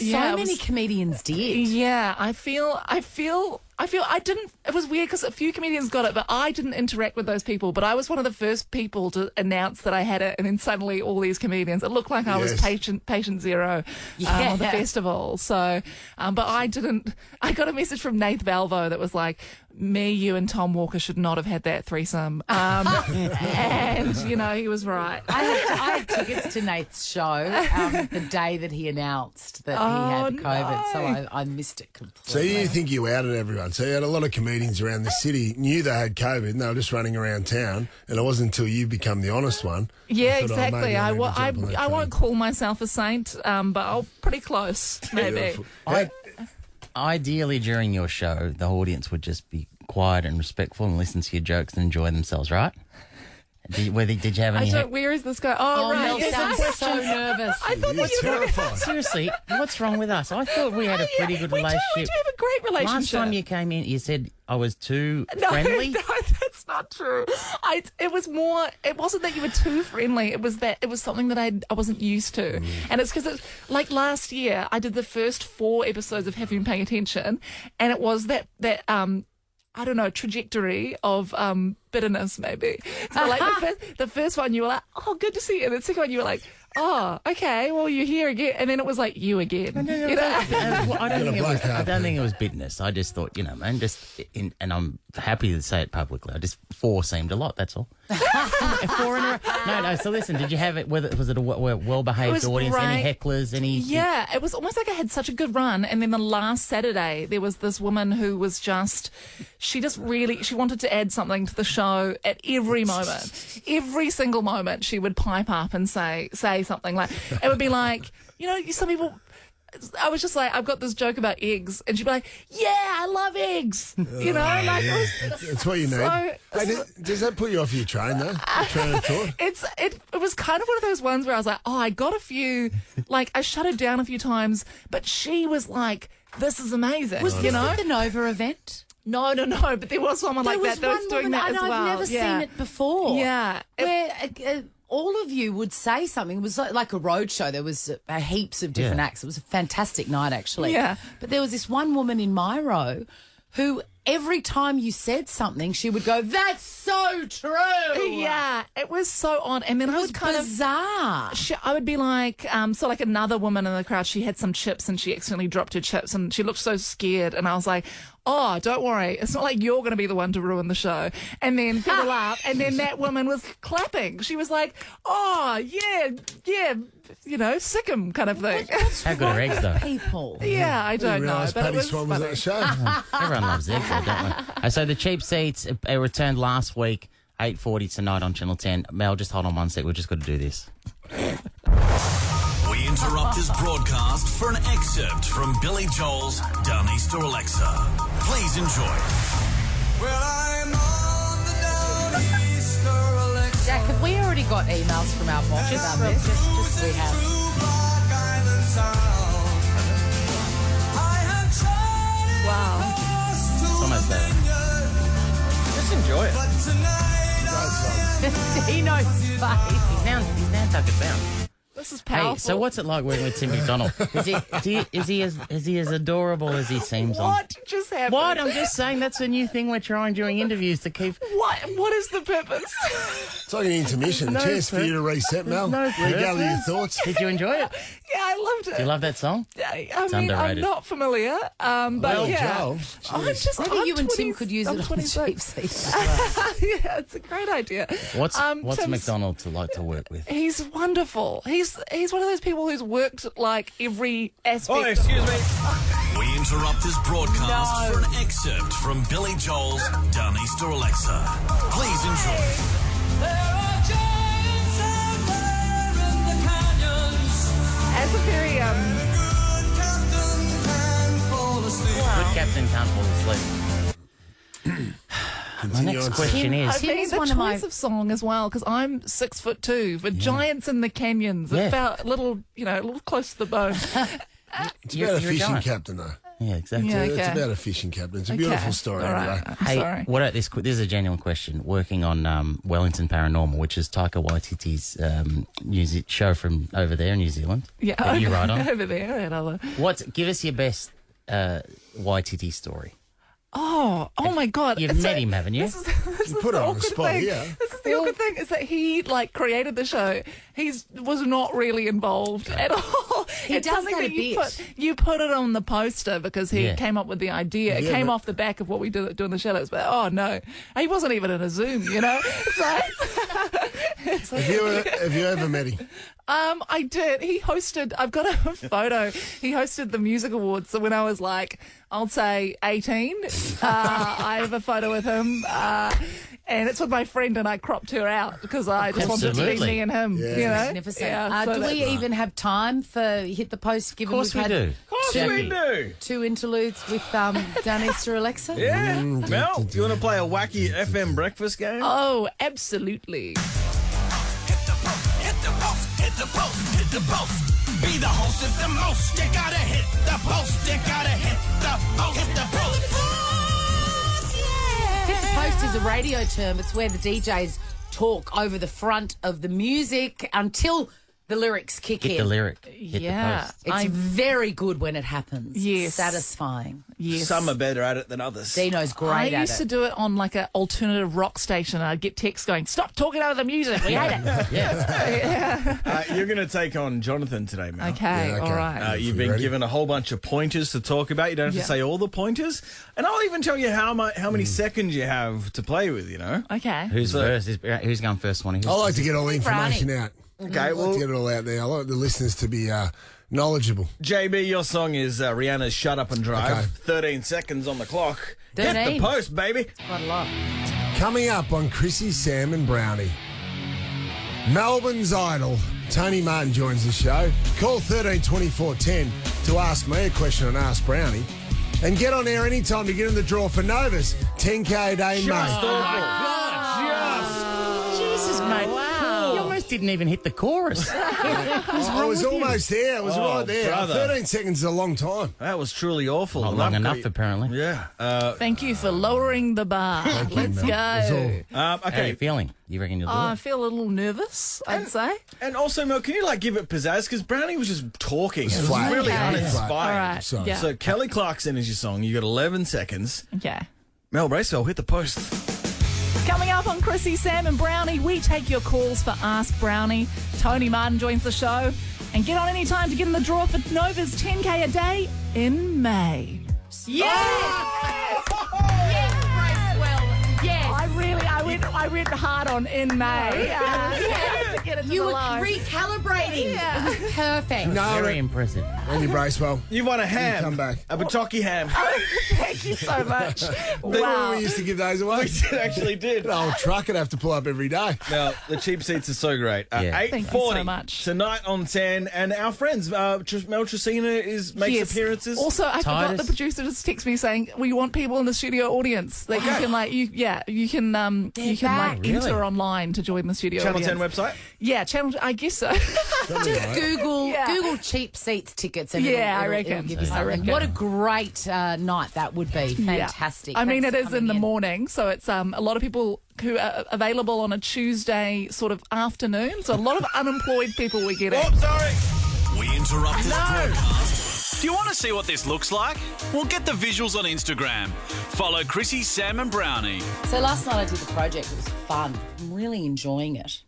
many comedians did. Yeah, I feel I didn't, it was weird because a few comedians got it, but I didn't interact with those people. But I was one of the first people to announce that I had it, and then suddenly all these comedians, it looked like I was patient zero on the festival. So, but I didn't, I got a message from Nath Valvo that was like, me, you and Tom Walker should not have had that threesome. And, he was right. I had tickets to Nath's show the day that he announced that he had COVID, so I missed it completely. So you think you outed everyone. So you had a lot of comedians around the city knew they had COVID and they were just running around town, and it wasn't until you become the honest one. Yeah, exactly. I won't call myself a saint, but I'm pretty close, maybe. Ideally, during your show, the audience would just be quiet and respectful and listen to your jokes and enjoy themselves, right? Did you have any... where is this going? Oh, right. Mel sounds so nervous. I thought You're terrified. Seriously, what's wrong with us? I thought we had a pretty good relationship. We do have a great relationship. Last time you came in, you said I was too friendly. No, that's not true. It wasn't that you were too friendly. It was something that I wasn't used to. And it's because like last year, I did the first 4 episodes of Have You Been Paying Attention, and it was that I don't know, trajectory of bitterness, maybe. So, like, the first one, you were like, oh, good to see you. And the second one, you were like, oh, okay, well, you're here again. And then it was like, you again. I don't think it was bitterness. I just thought, man, and I'm happy to say it publicly. 4 seemed a lot, that's all. 4 in a row. No, so listen, did you have it, was it a well-behaved audience, great. any hecklers, any... Yeah, it was almost like I had such a good run. And then the last Saturday, there was this woman who was she wanted to add something to the show at every moment. Every single moment she would pipe up and say something like, it would be like, some people... I was just like, I've got this joke about eggs, and she'd be like, "Yeah, I love eggs." You know, like that's what you need. Hey, does that put you off your train though? Train of thought? It was kind of one of those ones where I was like, oh, I got a few, like I shut it down a few times, but she was like, "This is amazing." Was this at the Nova event? No, but there was someone like that was doing that as well. I've never seen it before. Yeah, where all of you would say something. It was like a road show. There was heaps of different acts. It was a fantastic night, actually. Yeah. But there was this one woman in my row who every time you said something, she would go, "That's so true." Yeah, it was so odd. And then I was kind bizarre. I would be like, so like another woman in the crowd, she had some chips and she accidentally dropped her chips and she looked so scared. And I was like, "Oh, don't worry. It's not like you're going to be the one to ruin the show." And then people laughed. And then that woman was clapping. She was like, "Oh, yeah, you know, sick 'em kind of thing." How good are eggs, though? People. Yeah, I don't know. But it was Swan was at the show. Everyone loves eggs, though, don't we? So the cheap seats, it returned last week, 8:40 tonight on Channel 10. Mel, just hold on one sec. We've just got to do this. We interrupt this broadcast for an excerpt from Billy Joel's Down East or Alexa. Please enjoy. Well, I'm on the Down East or Alexa. Jack, have we already got emails from our boss about this? Just we have. Wow. It's almost there. Just enjoy it. Deano's face. He's now tucking bound. This is powerful. Hey, so what's it like working with Tim McDonald? Is he as adorable as he seems? What just happened? What? I'm just saying that's a new thing we're trying during interviews to keep. What is the purpose? It's like an intermission. No Chance for you to reset, Mel. Regather your thoughts. Did you enjoy it? Yeah, I loved it. Do you love that song? I It's mean, underrated. I'm not familiar, but Well, yeah. Joel, Maybe you and Tim could use it on the 26. cheap seats. Yeah, it's a great idea. What's Tim's- McDonald like to work with? He's wonderful. He's one of those people who's worked like every aspect. Oh, excuse me. We interrupt this broadcast for an excerpt from Billy Joel's Down East or Alexa. Please enjoy. As a very Good captain can't fall asleep. My next question is... I mean, the choice of song as well, because I'm 6'2", for giants in the canyons. It felt a little close to the bone. It's about a fishing captain, though. Yeah, exactly. Yeah, It's okay. about a fishing captain. It's a beautiful story. All right. Anyway. I'm Hey, sorry. what about this? This is a genuine question. Working on Wellington Paranormal, which is Taika Waititi's show from over there in New Zealand. Yeah, that you write on. over there. That other. Give us your best Waititi story. Oh my God! You've met him, haven't you? This You is put the it on the awkward spot thing. here. This is the awkward thing is that he created the show. He was not really involved at all. He it's does something that a that you bit. put it on the poster because he came up with the idea. It came off the back of what we do in the Shadows. But oh no, he wasn't even in a Zoom. You know. So Have you ever met him? I did. He hosted, I've got a photo. He hosted the music awards. So when I was I'll say 18, I have a photo with him. And it's with my friend, and I cropped her out because I just wanted to be me and him. Yeah. You know? Magnificent. Yeah, so Do we even have time for Hit the Post, given Of course we've we had do. We do. 2 interludes with Down East or Alexa? Yeah. Mel, do you want to play a wacky FM breakfast game? Oh, absolutely. Hit the post, hit the post, hit the post. Be the host at the most. You gotta hit the post. You gotta hit the post. Hit the post. Hit the Post is a radio term. It's where the DJs talk over the front of the music until the lyrics kick in. Hit the lyric. Hit the post. It's very good when it happens. Yes. Satisfying. Yes. Some are better at it than others. Deano's great I at used to it. do it on an alternative rock station. And I'd get texts going, "Stop talking over the music. We hate it." Yeah. You're going to take on Jonathan today, Mel. Okay, all right. You've been given a whole bunch of pointers to talk about. You don't have to say all the pointers. And I'll even tell you how many seconds you have to play with, you know. Okay. Who's first? Who's going first, Swanee? I like to get all the information out. Okay, I like to get it all out there. I like the listeners to be knowledgeable. JB, your song is Rihanna's Shut Up and Drive. Okay. 13 seconds on the clock. Hit 13. the post, baby. Quite a lot. Coming up on Chrissy, Sam and Brownie. Melbourne's Idol. Tony Martin joins the show. Call 13 24 10 to ask me a question on Ask Brownie. And get on air anytime to get in the draw for Nova's 10K a day, mate. Jesus, mate. Wow. You almost didn't even hit the chorus. I was almost there. It was right there. brother. 13 seconds is a long time. That was truly awful. Not long enough, apparently. Yeah. Thank you for lowering the bar. Let's go. How are you feeling? You reckon you'll do I it? feel a little nervous, I'd say. And also, Mel, can you give it pizzazz? Because Brownie was just talking. It was flat. really Okay. uninspired. All right. Sorry. Yeah. So Kelly Clarkson is your song. You got 11 seconds. Okay. Mel Bracewell, hit the post. Coming up on Chrissy, Sam and Brownie, we take your calls for Ask Brownie. Tony Martin joins the show. And get on any time to get in the draw for Nova's 10K a day in May. Yes! Yes, Bracewell. Yes. I went hard on in May. To get into You the were line. recalibrating. Yeah. It was perfect. No, Very impressive. on your Bracewell. You won a ham. Come back. A Bataki ham. Thank you so much. Remember Wow. when we used to give those away? We actually did. The old truck would have to pull up every day. Now, the cheap seats are so great. Yeah. Thank you 8:40 so much. tonight on 10. And our friends, Mel Tracina makes Yes. appearances. Also, I forgot Titus. the producer just texted me saying we want people in the studio audience that you can enter online to join the studio Channel audience. 10 website? Yeah, Channel. I guess so. Just Google Yeah. Google cheap seats tickets. And Yeah, I it'll reckon. give you I something. reckon. What a great night that would be. Fantastic. Yeah. I mean, Thanks it for is in the coming morning, so it's a lot of people who are available on a Tuesday sort of afternoon. So a lot of unemployed people we get. Oh, sorry. We interrupt this broadcast. Do you want to see what this looks like? Well, get the visuals on Instagram. Follow Chrissy, Sam and Brownie. So last night I did the project. It was fun. I'm really enjoying it.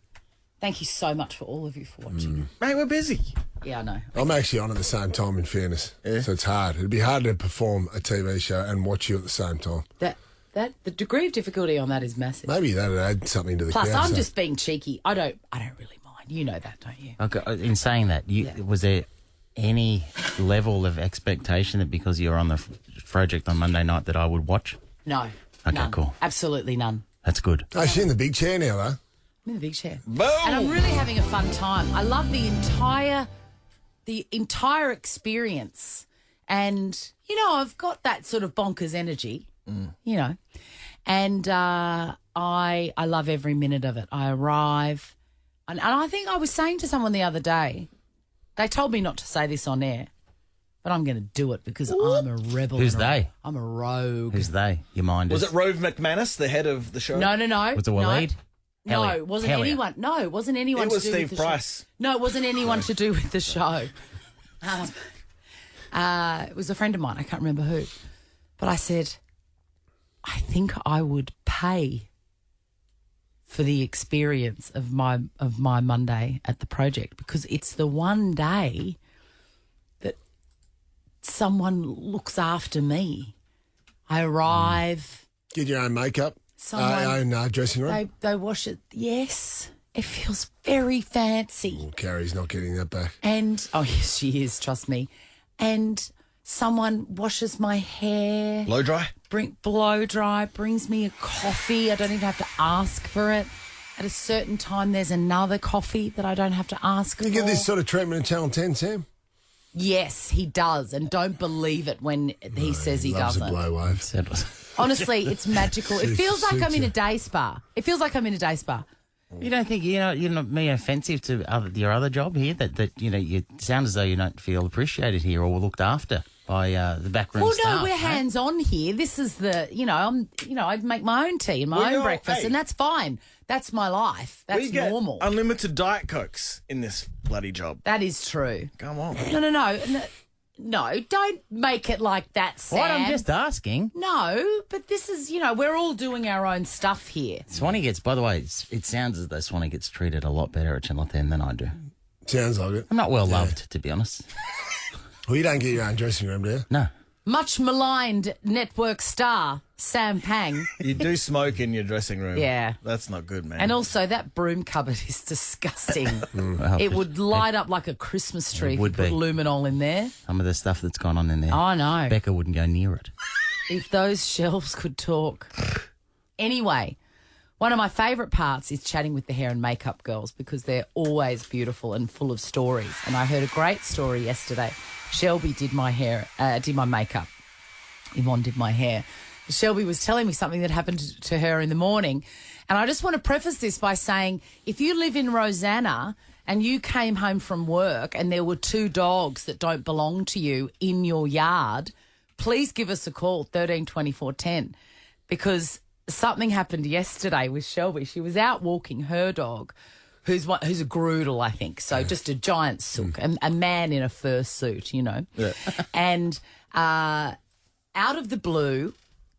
Thank you so much for all of you for watching. Mate, we're busy. Yeah, I know. I'm actually on at the same time, in fairness. So it's hard. It'd be hard to perform a TV show and watch you at the same time. The degree of difficulty on that is massive. Maybe that'd add something to the Plus, crowd. I'm so- just being cheeky. I don't really mind. You know that, don't you? Okay, in saying that, was there any level of expectation that because you're on the project on Monday night that I would watch? No. Okay, none. cool. Absolutely none. That's good. Oh, she's in the big chair now, though. I'm in the big chair. Boom! And I'm really having a fun time. I love the entire experience. And, I've got that sort of bonkers energy, and I love every minute of it. I arrive, and I think I was saying to someone the other day, they told me not to say this on air, but I'm going to do it because I'm a rebel. Who's they? I'm a rogue. Who's they? Your mind is. Was it Rove McManus, the head of the show? No. Was it Waleed? No, Elliot. it wasn't Elliot. anyone. No, it wasn't anyone. It was to do Steve with the Price. Show. No, it wasn't anyone to do with the show. It was a friend of mine. I can't remember who, but I said, I think I would pay for the experience of my Monday at the project because it's the one day that someone looks after me. I arrive. Get your own makeup, own dressing room. They wash it. Yes, it feels very fancy. Oh, Carrie's not getting that back. And, oh, yes, she is, trust me. And someone washes my hair. Blow dry? Blow dry, brings me a coffee. I don't even have to ask for it. At a certain time, there's another coffee that I don't have to ask for. You get this sort of treatment in Channel 10, Sam? Yes, he does. And don't believe it when he says he loves doesn't. a blow wave. Honestly, it's magical. It feels like I'm in a day spa. It feels like I'm in a day spa. You don't think you're not being offensive to your other job here? That you sound as though you don't feel appreciated here or looked after by the backroom staff. Well, no, we're mate. hands on here. This is I make my own tea and my own breakfast, and that's fine. That's my life. That's we get normal. Unlimited Diet Cokes in this bloody job. That is true. Come on. No, don't make it like that, Sam. What? I'm just asking. No, but this is, we're all doing our own stuff here. Swanee gets, by the way, it sounds as though Swanee gets treated a lot better at Channel 10 than I do. Sounds like it. I'm not well loved, to be honest. Well, you don't get your own dressing room, do you? No. Much maligned network star, Sam Pang. You do smoke in your dressing room. Yeah. That's not good, man. And also, that broom cupboard is disgusting. Well, It would light up like a Christmas tree if you would put be. luminol in there. Some of the stuff that's gone on in there. I know. Becca wouldn't go near it. If those shelves could talk. Anyway, one of my favourite parts is chatting with the hair and makeup girls because they're always beautiful and full of stories. And I heard a great story yesterday Shelby did my hair, did my makeup. Yvonne did my hair. Shelby was telling me something that happened to her in the morning. And I just want to preface this by saying, if you live in Rosanna and you came home from work and there were 2 dogs that don't belong to you in your yard, please give us a call, 13 24 10, because something happened yesterday with Shelby. She was out walking her dog, who's a groodle, I think, so just a giant sook, a man in a fur suit, you know. Yeah. And out of the blue,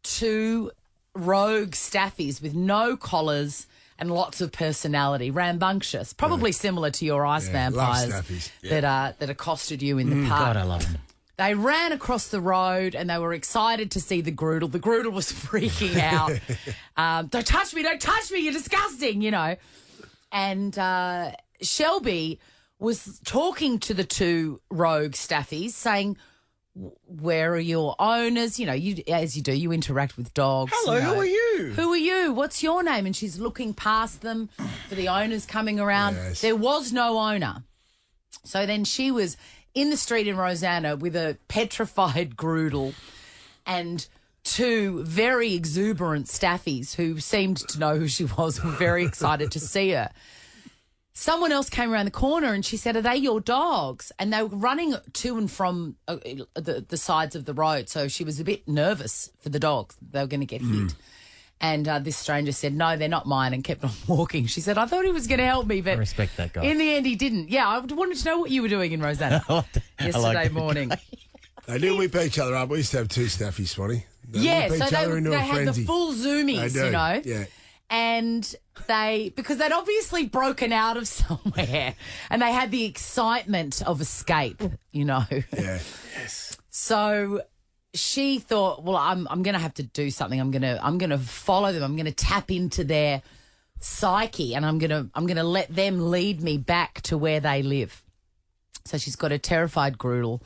2 rogue staffies with no collars and lots of personality, rambunctious, probably similar to your ice vampires that accosted you in the park. God, I love them. They ran across the road and they were excited to see the groodle. The groodle was freaking out. Don't touch me, you're disgusting, you know. And Shelby was talking to the 2 rogue staffies saying, where are your owners? You know, as you do, you interact with dogs. Hello, who are you? Who are you? What's your name? And she's looking past them for the owners coming around. Yes. There was no owner. So then she was in the street in Rosanna with a petrified groodle and 2 very exuberant staffies who seemed to know who she was, were very excited to see her. Someone else came around the corner and she said, are they your dogs? And they were running to and from the sides of the road. So she was a bit nervous for the dogs. They were going to get hit. And this stranger said, no, they're not mine, and kept on walking. She said, I thought he was going to help me, but I respect that guy. In the end he didn't. Yeah, I wanted to know what you were doing in Rosanna yesterday morning. They do whip each other up. We used to have 2 staffies, Swanee. So they had the full zoomies, you know. Yeah. And because they'd obviously broken out of somewhere and they had the excitement of escape, you know. Yeah. Yes. So she thought, well, I'm going to have to do something. I'm going to follow them. I'm going to tap into their psyche and I'm going to let them lead me back to where they live. So she's got a terrified groodle.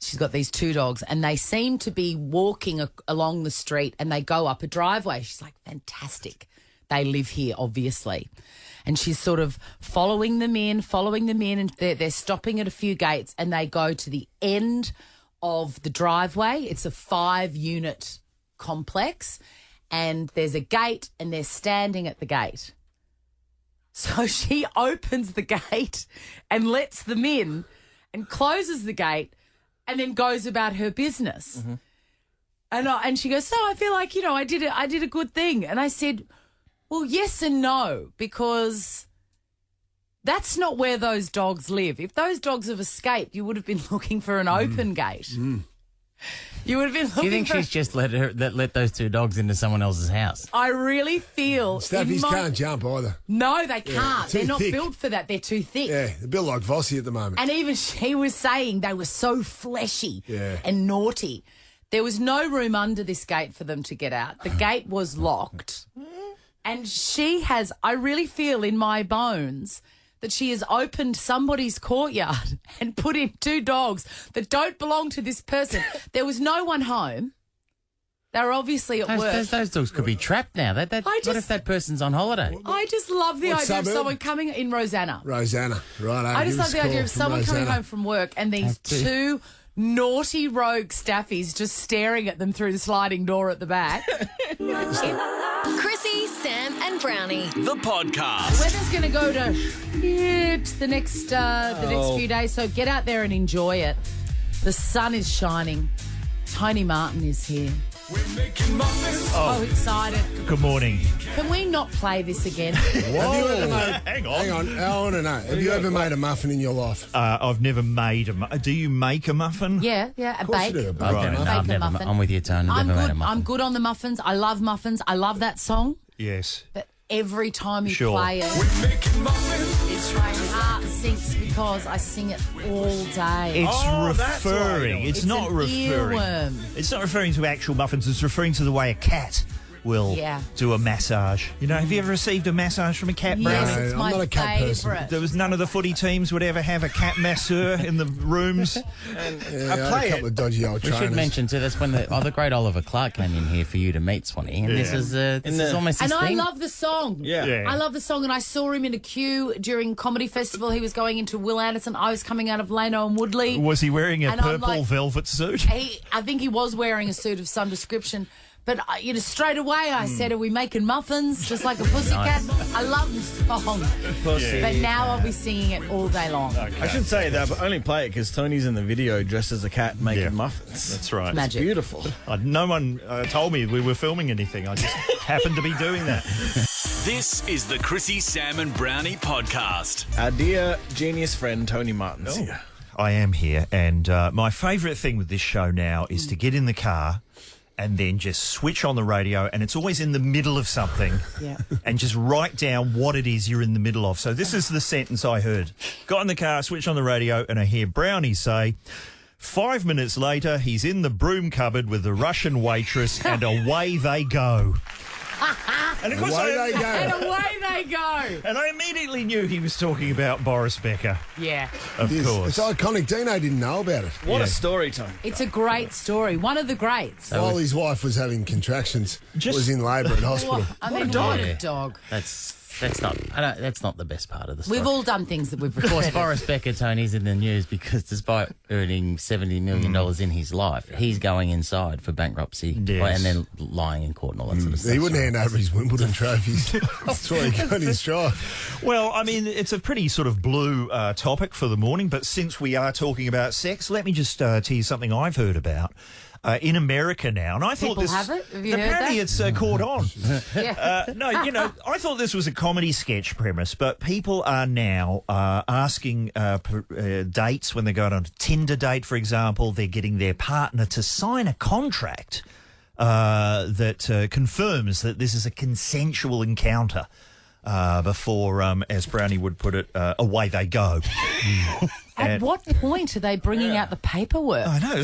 She's got these 2 dogs and they seem to be walking along the street and they go up a driveway. She's like, fantastic. They live here, obviously. And she's sort of following them in, and they're stopping at a few gates and they go to the end of the driveway. It's a 5-unit complex and there's a gate and they're standing at the gate. So she opens the gate and lets them in and closes the gate and then goes about her business. Mm-hmm. And she goes, so I feel like, you know, I did a good thing. And I said, well, yes and no, because that's not where those dogs live. If those dogs have escaped, you would have been looking for an open gate. Mm. You would have been looking. Do you think she's just let those 2 dogs into someone else's house? I really feel staffies can't jump either. No, they can't. They're not built for that. They're too thick. Yeah, they're built like Vossi at the moment. And even she was saying they were so fleshy and naughty. There was no room under this gate for them to get out. The gate was locked. And I really feel in my bones that she has opened somebody's courtyard and put in 2 dogs that don't belong to this person. There was no one home. They were obviously at work. Those dogs could be trapped now. What if that person's on holiday? I just love the idea of someone coming in Rosanna. Rosanna, right. I just love the idea of someone coming home from work and these 2 naughty rogue staffies just staring at them through the sliding door at the back. Chrissy, Sam and Brownie. The podcast. The weather's going to go to shit the next few days, so get out there and enjoy it. The sun is shining. Tony Martin is here. We're making muffins. So excited. Good morning. Can we not play this again? Hang on. I want to know. Have you ever made a muffin in your life? I've never made a muffin. Do you make a muffin? Yeah, a bake. Muffin. I'm with you, Tony. I'm good on the muffins. I love muffins. I love that song. Yes. But every time you Sure. play it, We're making muffins. my heart sinks because I sing it all day. It's referring. It's not referring. Earworm. It's not referring to actual muffins. It's referring to the way a cat will do a massage. You know, have you ever received a massage from a cat, Brownie? Yes, it's my favourite. There was none of the footy teams would ever have a cat masseur in the rooms. And I had a couple of dodgy old trainers. We should mention too. That's when the great Oliver Clark came in here for you to meet, Swanee, and this is almost his and thing. I love the song. I love the song, and I saw him in a queue during Comedy Festival. He was going into Will Anderson. I was coming out of Lano and Woodley. Was he wearing a purple velvet suit? I think he was wearing a suit of some description. But, straight away I said, are we making muffins? Just like a pussycat. I love the song. But now I'll be singing it all day long. I should say that, but only play it because Tony's in the video dressed as a cat making muffins. That's right. It's beautiful. No one told me we were filming anything. I just happened to be doing that. This is the Chrissy, Sam and Brownie podcast. Our dear genius friend Tony Martin's here. I am here, and my favourite thing with this show now is to get in the car and then just switch on the radio, and it's always in the middle of something, and just write down what it is you're in the middle of. So this is the sentence I heard. Got in the car, switched on the radio, and I hear Brownie say, 5 minutes later, he's in the broom cupboard with the Russian waitress, and away they go. And of course away they go. And I immediately knew he was talking about Boris Becker. Yeah. Of course. It's iconic. Dino didn't know about it. What a story, Tom. It's a great story. One of the greats. While his wife was having contractions, was in labour in hospital. I mean, what a dog. That's not the best part of the story. We've all done things that we've Of course, regretted. Boris Becker, Tony's in the news because despite earning $70 million in his life, he's going inside for bankruptcy and then lying in court and all that sort of stuff. He wouldn't hand over his Wimbledon trophies. That's why he got his drive. Well, I mean, it's a pretty sort of blue topic for the morning, but since we are talking about sex, let me just tell you something I've heard about. In America now, and I thought People this. have it? Have you heard apparently, that? it's caught on. Yeah. I thought this was a comedy sketch premise, but people are now asking dates when they're going on a Tinder date, for example. They're getting their partner to sign a contract that confirms that this is a consensual encounter. Before, as Brownie would put it, away they go. At what point are they bringing out the paperwork? I know.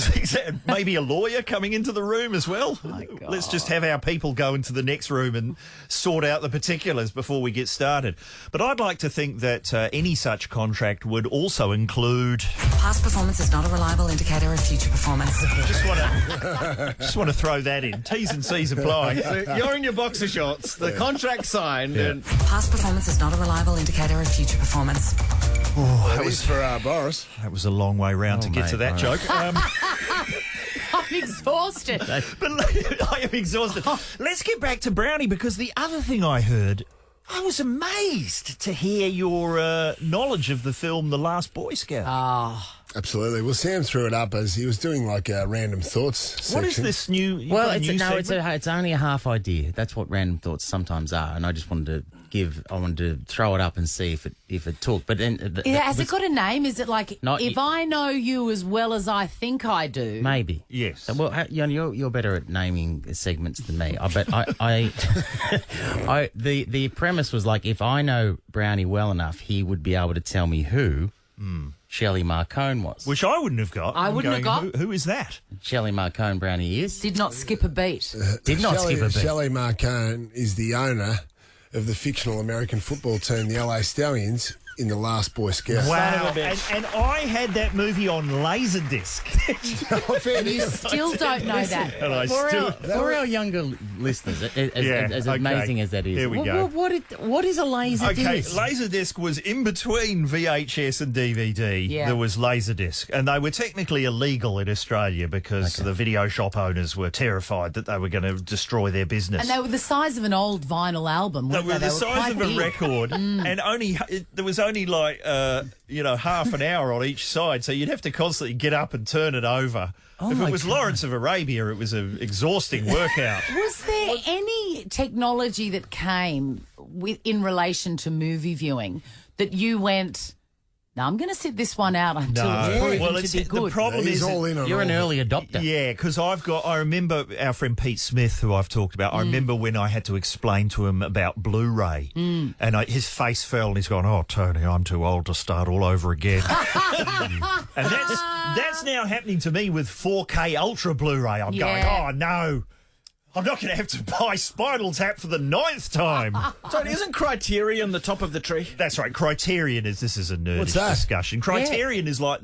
Maybe a lawyer coming into the room as well. Let's just have our people go into the next room and sort out the particulars before we get started. But I'd like to think that any such contract would also include... Past performance is not a reliable indicator of future performance. Just want to throw that in. T's and C's apply. So you're in your boxer shorts, the contract signed, and... Past performance is not a reliable indicator of future performance. Oh, that was for Boris. That was a long way round to get to that joke. I'm exhausted. But I am exhausted. Let's get back to Brownie, because the other thing I heard, I was amazed to hear your knowledge of the film The Last Boy Scout. Absolutely. Well, Sam threw it up as he was doing like a random thoughts section. What is this new? It's only a half idea. That's what random thoughts sometimes are, and I just wanted to throw it up and see if it took. But then, has it got a name? Is it like if I I know you as well as I think I do? Maybe. Yes. So, well, you're better at naming segments than me. But the premise was like, if I know Brownie well enough, he would be able to tell me who Shelly Marcone was. Which I wouldn't have got. I wouldn't have got. Who is that? Shelly Marcone, Brownie is. Did not skip a beat. Did not skip a beat. Shelly Marcone is the owner of the fictional American football team, the LA Stallions, in The Last Boy Scout. Wow. And I had that movie on Laserdisc. And you still don't know that. And For our younger listeners, as amazing as that is, here we go. What is a Laserdisc? Okay, Laserdisc was in between VHS and DVD. Yeah. There was Laserdisc, and they were technically illegal in Australia because the video shop owners were terrified that they were going to destroy their business. And they were the size of an old vinyl album. They were the size of a big. record, and there was only like half an hour on each side, so you'd have to constantly get up and turn it over. If it was Lawrence of Arabia, it was an exhausting workout. Was there any technology that came in relation to movie viewing that you went, no, I'm going to sit this one out until it's proven to be good? The problem is you're an early adopter. Yeah, because I remember our friend Pete Smith, who I've talked about, I remember when I had to explain to him about Blu-ray, and his face fell and he's gone, oh, Tony, I'm too old to start all over again. And that's now happening to me with 4K Ultra Blu-ray. I'm going, oh, no. I'm not going to have to buy Spinal Tap for the 9th time. So isn't Criterion the top of the tree? That's right. Criterion this is a nerdish What's that? discussion. Criterion is like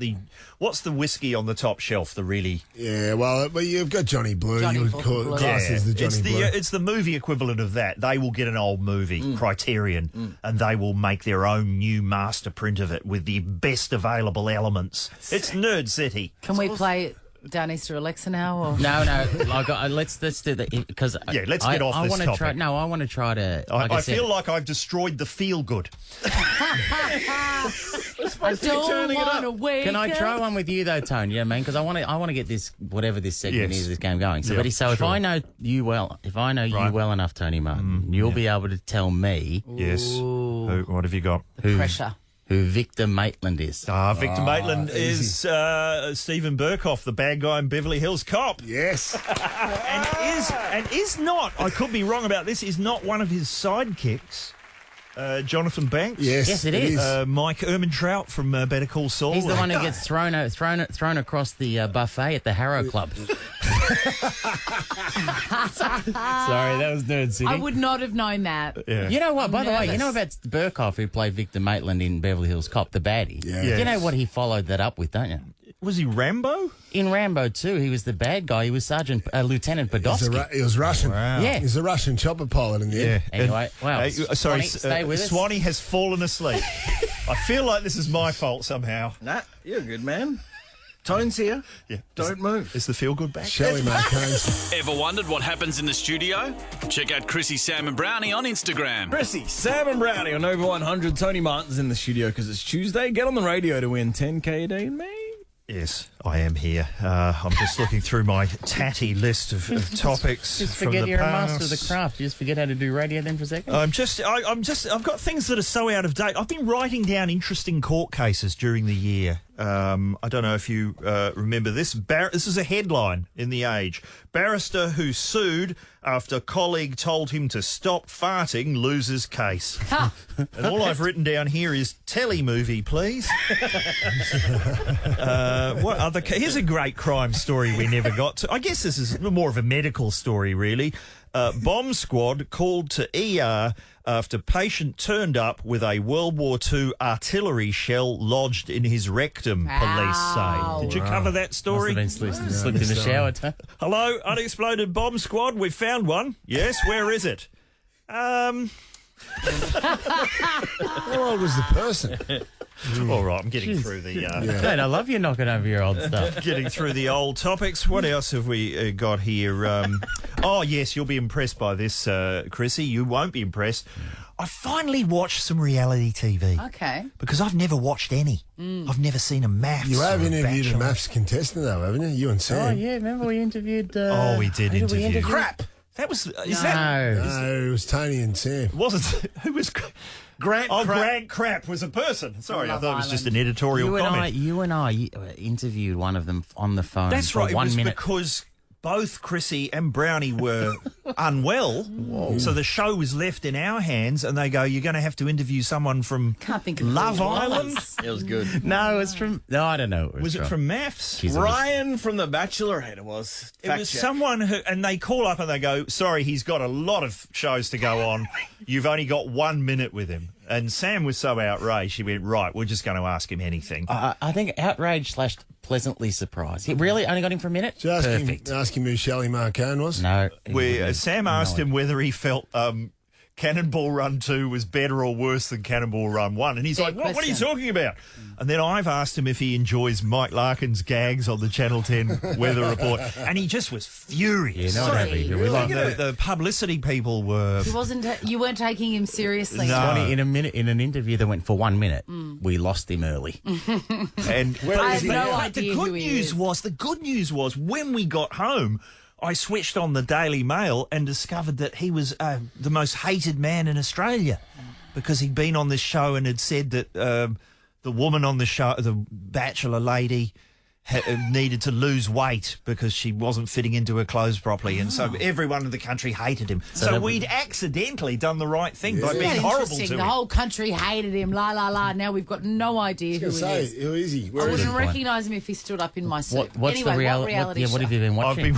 what's the whiskey on the top shelf? The really... Yeah, well, you've got Johnny Blue. Johnny you would Blue. call class as the Johnny Blue. It's the movie equivalent of that. They will get an old movie, Criterion, and they will make their own new master print of it with the best available elements. It's Nerd City. Can we play Down Easter Alexa now? Or? No. Let's do that because let's get off this topic. I want to try to. I feel like I've destroyed the feel good. I don't want to wake Can I try up. one with you though, Tone? Yeah, man, because I want to get this whatever this segment is, this game going. So, if I know you well, you well enough, Tony Martin, you'll be able to tell me. Yes. What have you got? Pressure. Who Victor Maitland is. Victor Maitland is Stephen Burkhoff, the bad guy in Beverly Hills Cop. Yes. and is not, I could be wrong about this, is not one of his sidekicks. Jonathan Banks. Yes, it is. Mike Ehrmantraut from Better Call Saul. He's the one who gets thrown across the buffet at the Harrow Club. Sorry, that was Nerd City. I would not have known that. Yeah. You know what? By the way, you nervous. know about Burkhoff, who played Victor Maitland in Beverly Hills Cop, the baddie. Yeah. You know what he followed that up with, don't you? Was he Rambo? In Rambo 2, he was the bad guy. He was Lieutenant Podolsky. He was Russian. Wow. Yeah. He's a Russian chopper pilot in the end. Anyway, wow. Sorry, Swanee, stay with us. Swanee has fallen asleep. I feel like this is my fault somehow. Nah, you're a good man. Tone's here. Yeah. Don't move. Is the feel good back? Shelly Marcone. Ever wondered what happens in the studio? Check out Chrissy, Sam and Brownie on Instagram. Chrissy, Sam and Brownie on Over 100. Tony Martin's in the studio because it's Tuesday. Get on the radio to win 10K a day in May. Yes, I am here. I'm just looking through my tatty list of topics. Just from forget the you're past. a master of the craft. You just forget how to do radio then for a second? I've got things that are so out of date. I've been writing down interesting court cases during the year. I don't know if you remember this. This is a headline in The Age. Barrister who sued after colleague told him to stop farting loses case. And all I've written down here is telly movie, please. What other? Here's a great crime story we never got to. I guess this is more of a medical story, really. Bomb squad called to ER after patient turned up with a World War II artillery shell lodged in his rectum, police say. Did you cover that story? Must have been slipped in the shower. Hello, unexploded bomb squad. We found one. Yes, where is it? How old was the person? All right, I'm getting through the... Mate, I love you knocking over your old stuff. Getting through the old topics. What else have we got here? Oh, yes, you'll be impressed by this, Chrissy. You won't be impressed. I finally watched some reality TV. Okay. Because I've never watched any. I've never seen a maths. You have or a interviewed a Bachelor. maths contestant, though, haven't you? You and Sam. Oh, yeah, remember we interviewed... Oh, we did who interview. Crap. That was... Is No. that... No, it was Tony and Sam. Wasn't... Who was... Grant Oh, Crap. Grant Crap was a person. Sorry, I Love thought it was just an Island. editorial comment. You and I interviewed one of them on the phone That's for right. It 1 was minute. because both Chrissy and Brownie were unwell. So the show was left in our hands, and they go, "You're going to have to interview someone from Can't think of Love who it was. Island." It was good. No, it's from... No, I don't know. Was it from Maths? Jeez, it was- Ryan from The Bachelorette it was. It was someone who, and they call up and they go, "Sorry, he's got a lot of shows to go on. You've only got 1 minute with him." And Sam was so outraged, she went, "Right, we're just going to ask him anything." I think outraged / pleasantly surprised. He really only got him for a minute? Just Perfect. ask him who Shelly Marcone was. No. Sam asked him whether he felt Cannonball Run 2 was better or worse than Cannonball Run 1. And he's Fair like, what are you question. talking about? And then I've asked him if he enjoys Mike Larkin's gags on the Channel 10 Weather Report. And he just was furious. Yeah, not Sorry. happy. We love The publicity people were... He wasn't. You weren't taking him seriously. No. Funny, in an interview that went for 1 minute, we lost him early. And I have no But idea the who good he news is. was, when we got home, I switched on the Daily Mail and discovered that he was the most hated man in Australia because he'd been on this show and had said that the woman on the show, the Bachelor lady, needed to lose weight because she wasn't fitting into her clothes properly, and so everyone in the country hated him. So we'd accidentally done the right thing by being horrible to him. The whole country hated him. La la la. Now we've got no idea who he is. Who is he? I wouldn't recognise him if he stood up in my suit. What's anyway, the reality show? What have you been watching?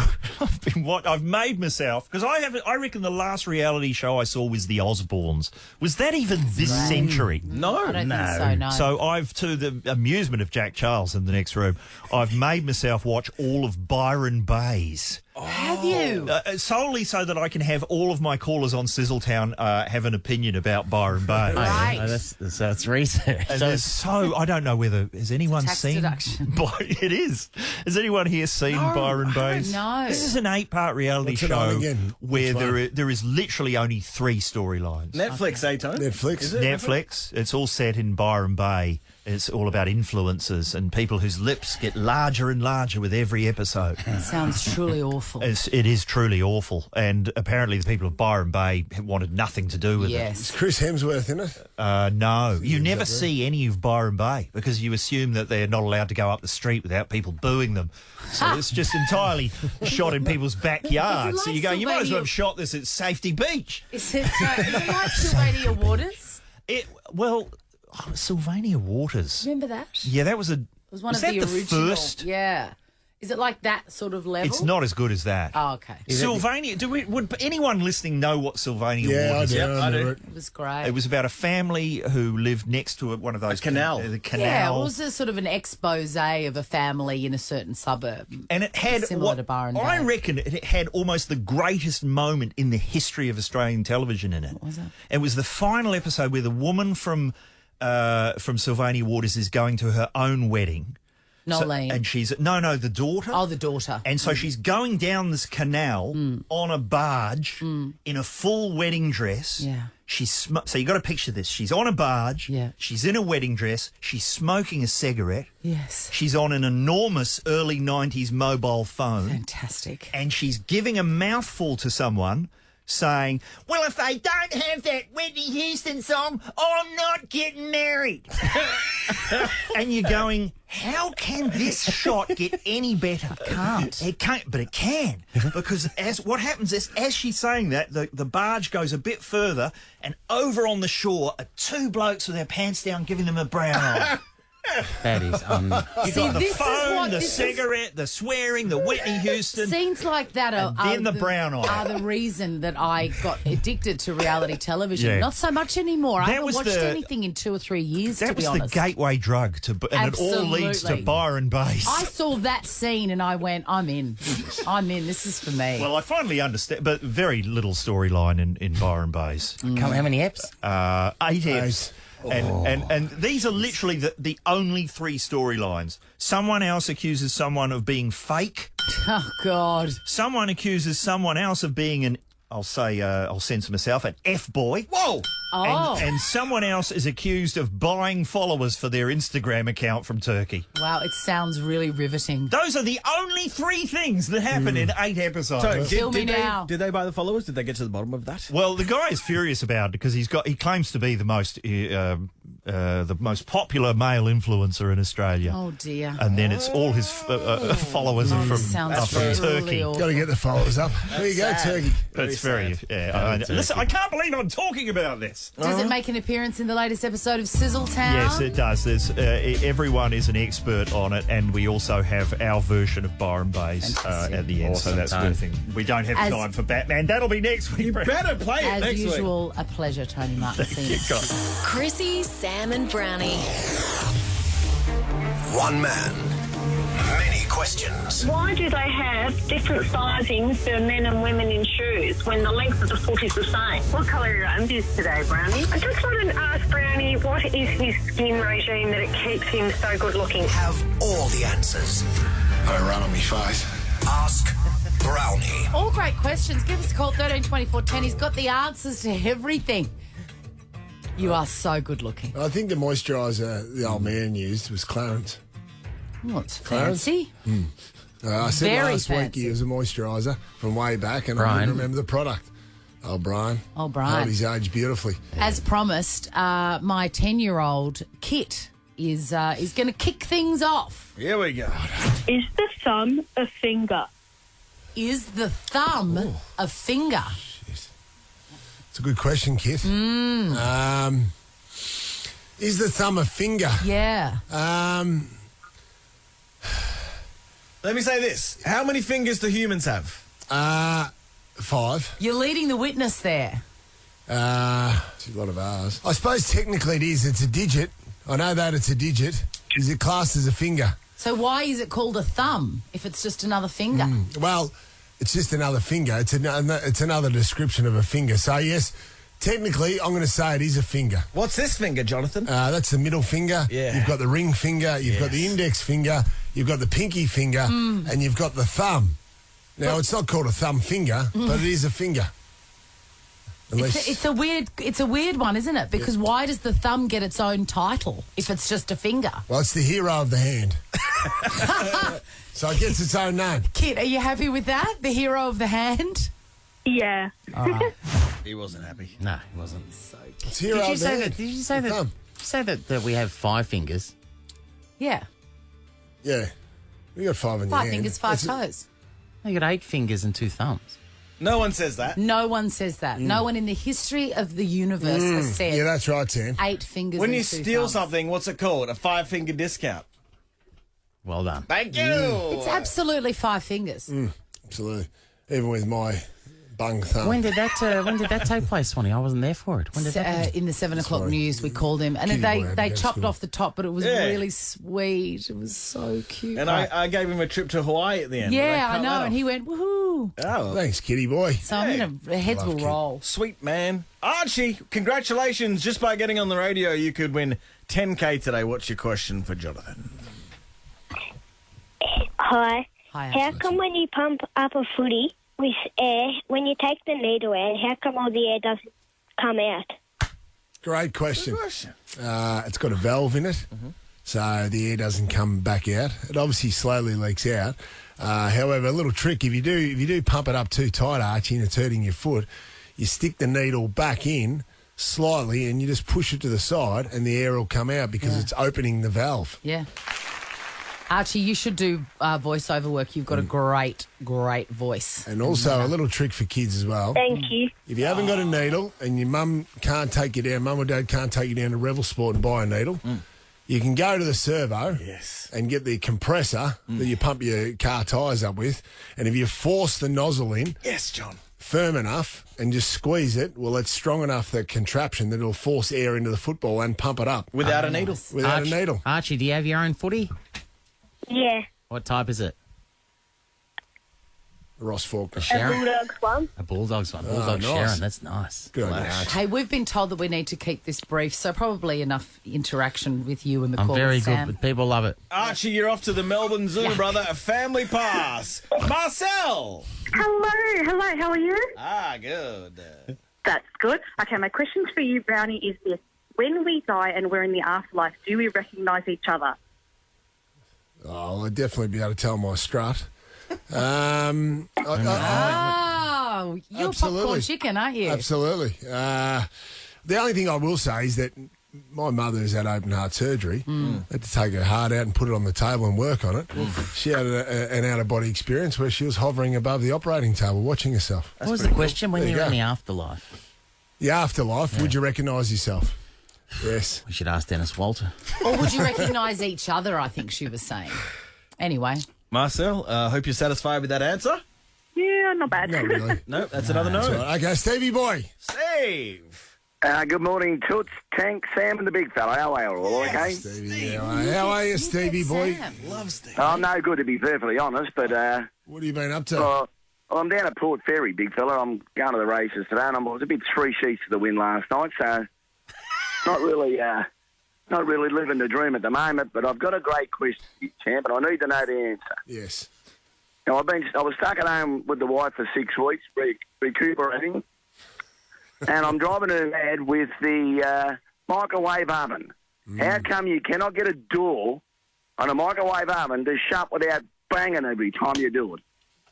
I've made myself, because I reckon the last reality show I saw was The Osbournes. Was that even this century? No, I don't think so. No. So I've, to the amusement of Jack Charles in the next room, I've made myself watch all of Byron Bay's. Have you? Solely so that I can have all of my callers on Sizzletown have an opinion about Byron Bay. Right. So it's research. And I don't know whether has anyone seen. It is. Has anyone here seen Byron Bay? No. This is an 8-part reality What's it on show again? where there is literally only 3 storylines. Netflix, Tone? Netflix. Is it Netflix. It's all set in Byron Bay. It's all about influencers and people whose lips get larger and larger with every episode. It sounds truly awful. It is truly awful. And apparently the people of Byron Bay wanted nothing to do with it. Is Chris Hemsworth in it? No. You never see any of Byron Bay because you assume that they're not allowed to go up the street without people booing them. So it's just entirely shot in people's backyards. So you go, you might as well have shot this at Safety Beach. Is it like Sylvania Waters? Sylvania Waters. Remember that? Yeah, that was It was one of the original. First? Yeah. Is it like that sort of level? It's not as good as that. Oh, okay. Sylvania. Would anyone listening know what Sylvania Waters is? I do. It was great. It was about a family who lived next to one of those canal. The canal. Yeah, it was a sort of an expose of a family in a certain suburb. And it had similar to Byron Bay. I reckon it had almost the greatest moment in the history of Australian television in it. What was it? It was the final episode where the woman from Sylvania Waters is going to her own wedding. Nolene. And she's the daughter. Oh, the daughter. And so she's going down this canal on a barge in a full wedding dress. Yeah. So you got to picture this. She's on a barge. Yeah. She's in a wedding dress. She's smoking a cigarette. Yes. She's on an enormous early 90s mobile phone. Fantastic. And she's giving a mouthful to someone, saying, well, if they don't have that Whitney Houston song, I'm not getting married. And you're going, how can this shot get any better? It can't, but it can. Because what happens is, as she's saying that, the barge goes a bit further, and over on the shore are 2 blokes with their pants down giving them a brown eye. That is You've got the phone, the cigarette, the swearing, the Whitney Houston. Scenes like that are the brown eye. Are the reason that I got addicted to reality television. Yeah. Not so much anymore. I haven't watched the- anything in 2 or 3 years, to That be was honest. the gateway drug and it all leads to Absolutely. Byron Bay. I saw that scene and I went, I'm in. I'm in. This is for me. Well, I finally understand, but very little storyline in Byron Bay's. How many eps? 8 eps. And these are literally the only 3 storylines. Someone else accuses someone of being fake. Oh, God. Someone accuses someone else of being I'll censor myself, an F-boy. Whoa! Oh. And someone else is accused of buying followers for their Instagram account from Turkey. Wow, it sounds really riveting. Those are the only 3 things that happen in 8 episodes. So, Kill me now. Did they buy the followers? Did they get to the bottom of that? Well, the guy is furious about it because he claims to be the most popular male influencer in Australia. Oh, dear. And then it's all his followers are from Turkey. Got to get the followers up. There you go, Turkey. That's very. Listen, I can't believe I'm talking about this. Does it make an appearance in the latest episode of Sizzletown? Yes, it does. There's everyone is an expert on it, and we also have our version of Byron Bay's at the end. Awesome. So that's a good thing. We don't have time for Batman. That'll be next week. You better play it As next usual, a pleasure, Tony Martin. Chrissy, Sam and Brownie. One man, many questions. Why do they have different sizings for men and women in shoes when the length of the foot is the same? What colour are your undies today, Brownie? I just wanted to ask Brownie, what is his skin regime that it keeps him so good looking? Have all the answers. I run on me face. Ask Brownie. All great questions. Give us a call, 13 24 10. He's got the answers to everything. You are so good looking. I think the moisturiser the old man used was Clarence. Oh, it's Clarence? fancy. I said Very last week fancy. he was a moisturiser from way back, and I Brian. didn't remember the product. Oh, Brian. Oh, Brian. Held his age beautifully. As promised, my 10-year-old Kit is going to kick things off. Here we go. Is the thumb a finger? Is the thumb a finger? It's a good question, Kit. Is the thumb a finger? Yeah. Let me say this. How many fingers do humans have? 5. You're leading the witness there. It's a lot of R's. I suppose technically it is. It's a digit. I know that it's a digit. Is it classed as a finger? So why is it called a thumb if it's just another finger? Well, it's just another finger. It's another description of a finger. So, yes, technically, I'm going to say it is a finger. What's this finger, Jonathan? That's the middle finger. Yeah. You've got the ring finger. You've got the index finger. You've got the pinky finger. And you've got the thumb. Now, it's not called a thumb finger, but it is a finger. It's a weird one, isn't it? Because why does the thumb get its own title if it's just a finger? Well, it's the hero of the hand. So it gets its own name. Kit, are you happy with that? The hero of the hand? Yeah. All right. He wasn't happy. No, he wasn't. It's hero of the hand. Did you say that we have 5 fingers? Yeah. Yeah. We got 5 in your 5 hand. fingers, 5 toes. You got 8 fingers and 2 thumbs. No one says that. No one says that. No one in the history of the universe has said. Yeah, that's right, Sam. 8 fingers. When and you 2 steal thumbs. something, what's it called? A 5-finger discount. Well done. Thank you. It's absolutely 5 fingers. Absolutely. Even with my bung thumb. When did that take place, Swanee? I wasn't there for it. When did that happen? In the 7 o'clock news, we called him, and Kitty boy had to they go to chopped school. off the top, but it was really sweet. It was so cute. And I gave him a trip to Hawaii at the end. yeah, I know, and he went woohoo. Oh, Thanks, kitty boy. So heads will roll. Sweet man. Archie, congratulations. Just by getting on the radio, you could win 10K today. What's your question for Jonathan? Hi. Hi. How come when you pump up a footy with air, when you take the needle out, how come all the air doesn't come out? Great question. It's got a valve in it, so the air doesn't come back out. It obviously slowly leaks out. However, a little trick, if you do pump it up too tight, Archie, and it's hurting your foot, you stick the needle back in slightly and you just push it to the side and the air will come out because it's opening the valve. Yeah. Archie, you should do voiceover work. You've got a great, great voice. And also a little trick for kids as well. Thank you. If you haven't got a needle and your mum can't take you down, mum or dad can't take you down to Revel Sport and buy a needle, you can go to the servo and get the compressor that you pump your car tyres up with, and if you force the nozzle in firm enough and just squeeze it, well, it's strong enough, the contraption, that it'll force air into the football and pump it up. Without a needle. Without a needle. Archie, do you have your own footy? Yeah. What type is it? Ross Faulkner. A Bulldogs one. A Bulldogs one. Bulldog nice. Sharon, that's nice. Good on you, Archie. Hey, we've been told that we need to keep this brief, so probably enough interaction with you and the I'm call, very Sam. good, but people love it. Archie, you're off to the Melbourne Zoo, brother. A family pass. Marcel. Hello, how are you? Good. That's good. Okay, my question for you, Brownie, is this. When we die and we're in the afterlife, do we recognise each other? Oh, I'd definitely be able to tell my strut. Oh, you're popcorn chicken, aren't you? Absolutely. The only thing I will say is that my mother's had open heart surgery. Had to take her heart out and put it on the table and work on it. She had an out-of-body experience where she was hovering above the operating table watching herself. What was the question when you're in the afterlife? The afterlife, would you recognise yourself? Yes. We should ask Dennis Walter. Or would you recognise each other, I think she was saying. Anyway. Marcel, hope you're satisfied with that answer. Yeah, not bad. Not really. No, that's another no. That's all right. Okay, Stevie boy. Steve. Good morning, Toots, Tank, Sam and the big fella. How are you all, okay? Stevie, how are you, Stevie boy? Love Steve. I'm no good, to be perfectly honest, but... what have you been up to? Well, I'm down at Port Fairy, big fella. I'm going to the races today, and I was a bit 3 sheets to the win last night, so not really living the dream at the moment, but I've got a great question, champ, and I need to know the answer. Yes. Now, I was stuck at home with the wife for 6 weeks, recuperating, and I'm driving her mad with the microwave oven. How come you cannot get a door on a microwave oven to shut without banging every time you do it?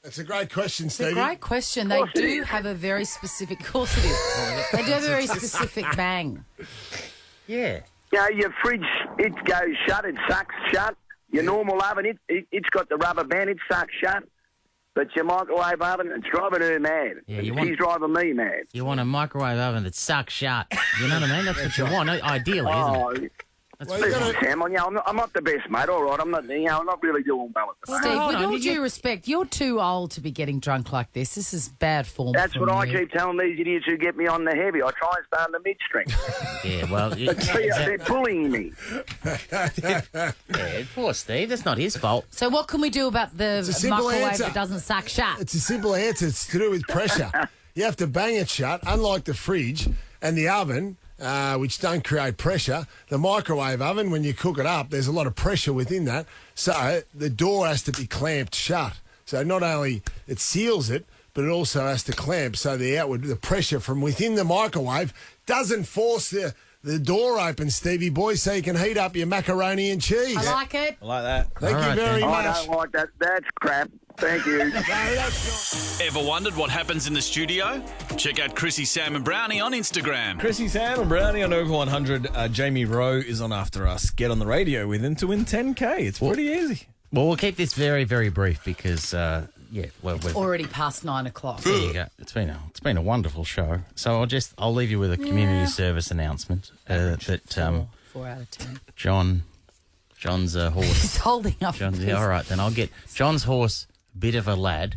That's a great question, It's Stevie. a great question. They do have a very specific... Of course it is. They do have a very specific bang. Yeah. You know, your fridge it goes shut, it sucks shut. Your normal oven, it's got the rubber band, it sucks shut. But your microwave oven, it's driving her mad. Yeah, She's driving me mad. You want a microwave oven that sucks shut. You know what I mean? That's what you want, ideally, isn't it? Listen, Sam, I'm not the best, mate. All right, I'm not really doing well at the moment. Steve, with all due respect, you're too old to be getting drunk like this. This is bad form. That's what I you. keep telling these idiots who get me on the heavy. I try and start in the mid-string. Yeah, well... They're bullying me. Yeah, poor Steve. That's not his fault. So what can we do about the microwave that doesn't suck shut? It's a simple answer. It's to do with pressure. You have to bang it shut, unlike the fridge and the oven, which don't create pressure. The microwave oven, when you cook it up, there's a lot of pressure within that. So the door has to be clamped shut. So not only it seals it, but it also has to clamp so the pressure from within the microwave doesn't force the door open, Stevie boy, so you can heat up your macaroni and cheese. I like it. I like that. Thank you very much. I don't like that. That's crap. Thank you. Ever wondered what happens in the studio? Check out Chrissy, Sam and Brownie on Instagram. Chrissy, Sam and Brownie on over 100. Jamie Rowe is on after us. Get on the radio with him to win 10K. It's pretty easy. Well, we'll keep this very, very brief because, we've Already past 9 o'clock. There you go. It's been a wonderful show. So I'll leave you with a community service announcement that 4 out of 10. John's horse. He's holding up. Yeah, all right, then I'll get John's horse. Bit of a lad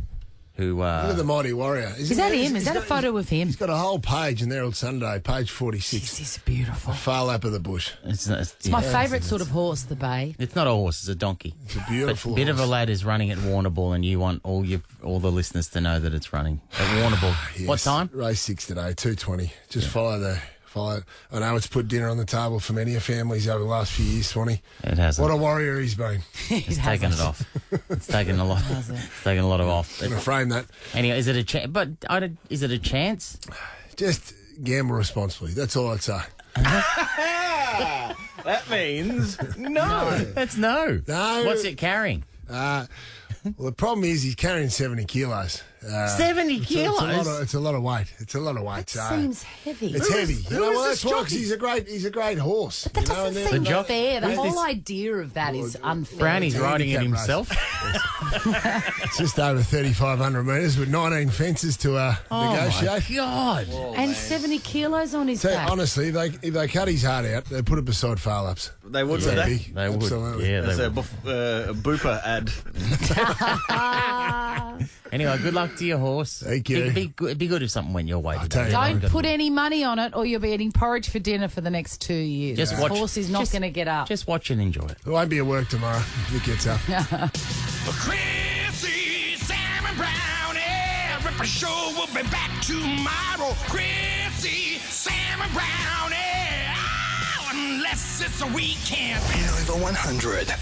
who... Look at the mighty warrior. Is that him? Is that a photo of him? He's got a whole page in Herald Sunday, page 46. This is beautiful. The far lap of the bush. It's my favourite sort of horse, the bay. It's not a horse, it's a donkey. It's a beautiful Bit of a lad is running at Warrnambool, and you want all the listeners to know that it's running at Warrnambool. Yes, what time? Race 6 today, 2:20. Just follow. I know it's put dinner on the table for many families over the last few years, Swanee. It hasn't. What a warrior he's been. He's taken it off. It's taken a lot. It's taken a lot of off. I'm going to frame that. Anyway, is it a chance? But is it a chance? Just gamble responsibly. That's all I'd say. That means no. That's no. No. What's it carrying? Well, the problem is he's carrying 70 kilos. 70 kilos? It's a lot of weight. It's a lot of weight. That seems heavy. It's heavy. That's why, 'cause he's a great horse. That doesn't seem The jock- fair. The Who's whole this? idea of that is unfair. Brownie's riding it handicap himself. It's just over 3,500 metres with 19 fences to negotiate. My God. And 70 kilos on his So back. honestly, if they cut his heart out, they put it beside Farlaps. They would, It's that would they? big. They would. Absolutely. Yeah, That's they a would. Booper ad. Anyway, good luck to your horse. Thank you. It'd be good if something went your way today. Don't put any money on it, or you'll be eating porridge for dinner for the next 2 years. Just This watch- horse is not going to get up. Just watch and enjoy it. It won't be at work tomorrow if it gets up. Chrissy, Sam and Brownie. Ripper Show will be back tomorrow. Chrissy, Sam and Brownie. Oh, unless it's a weekend. Over 100.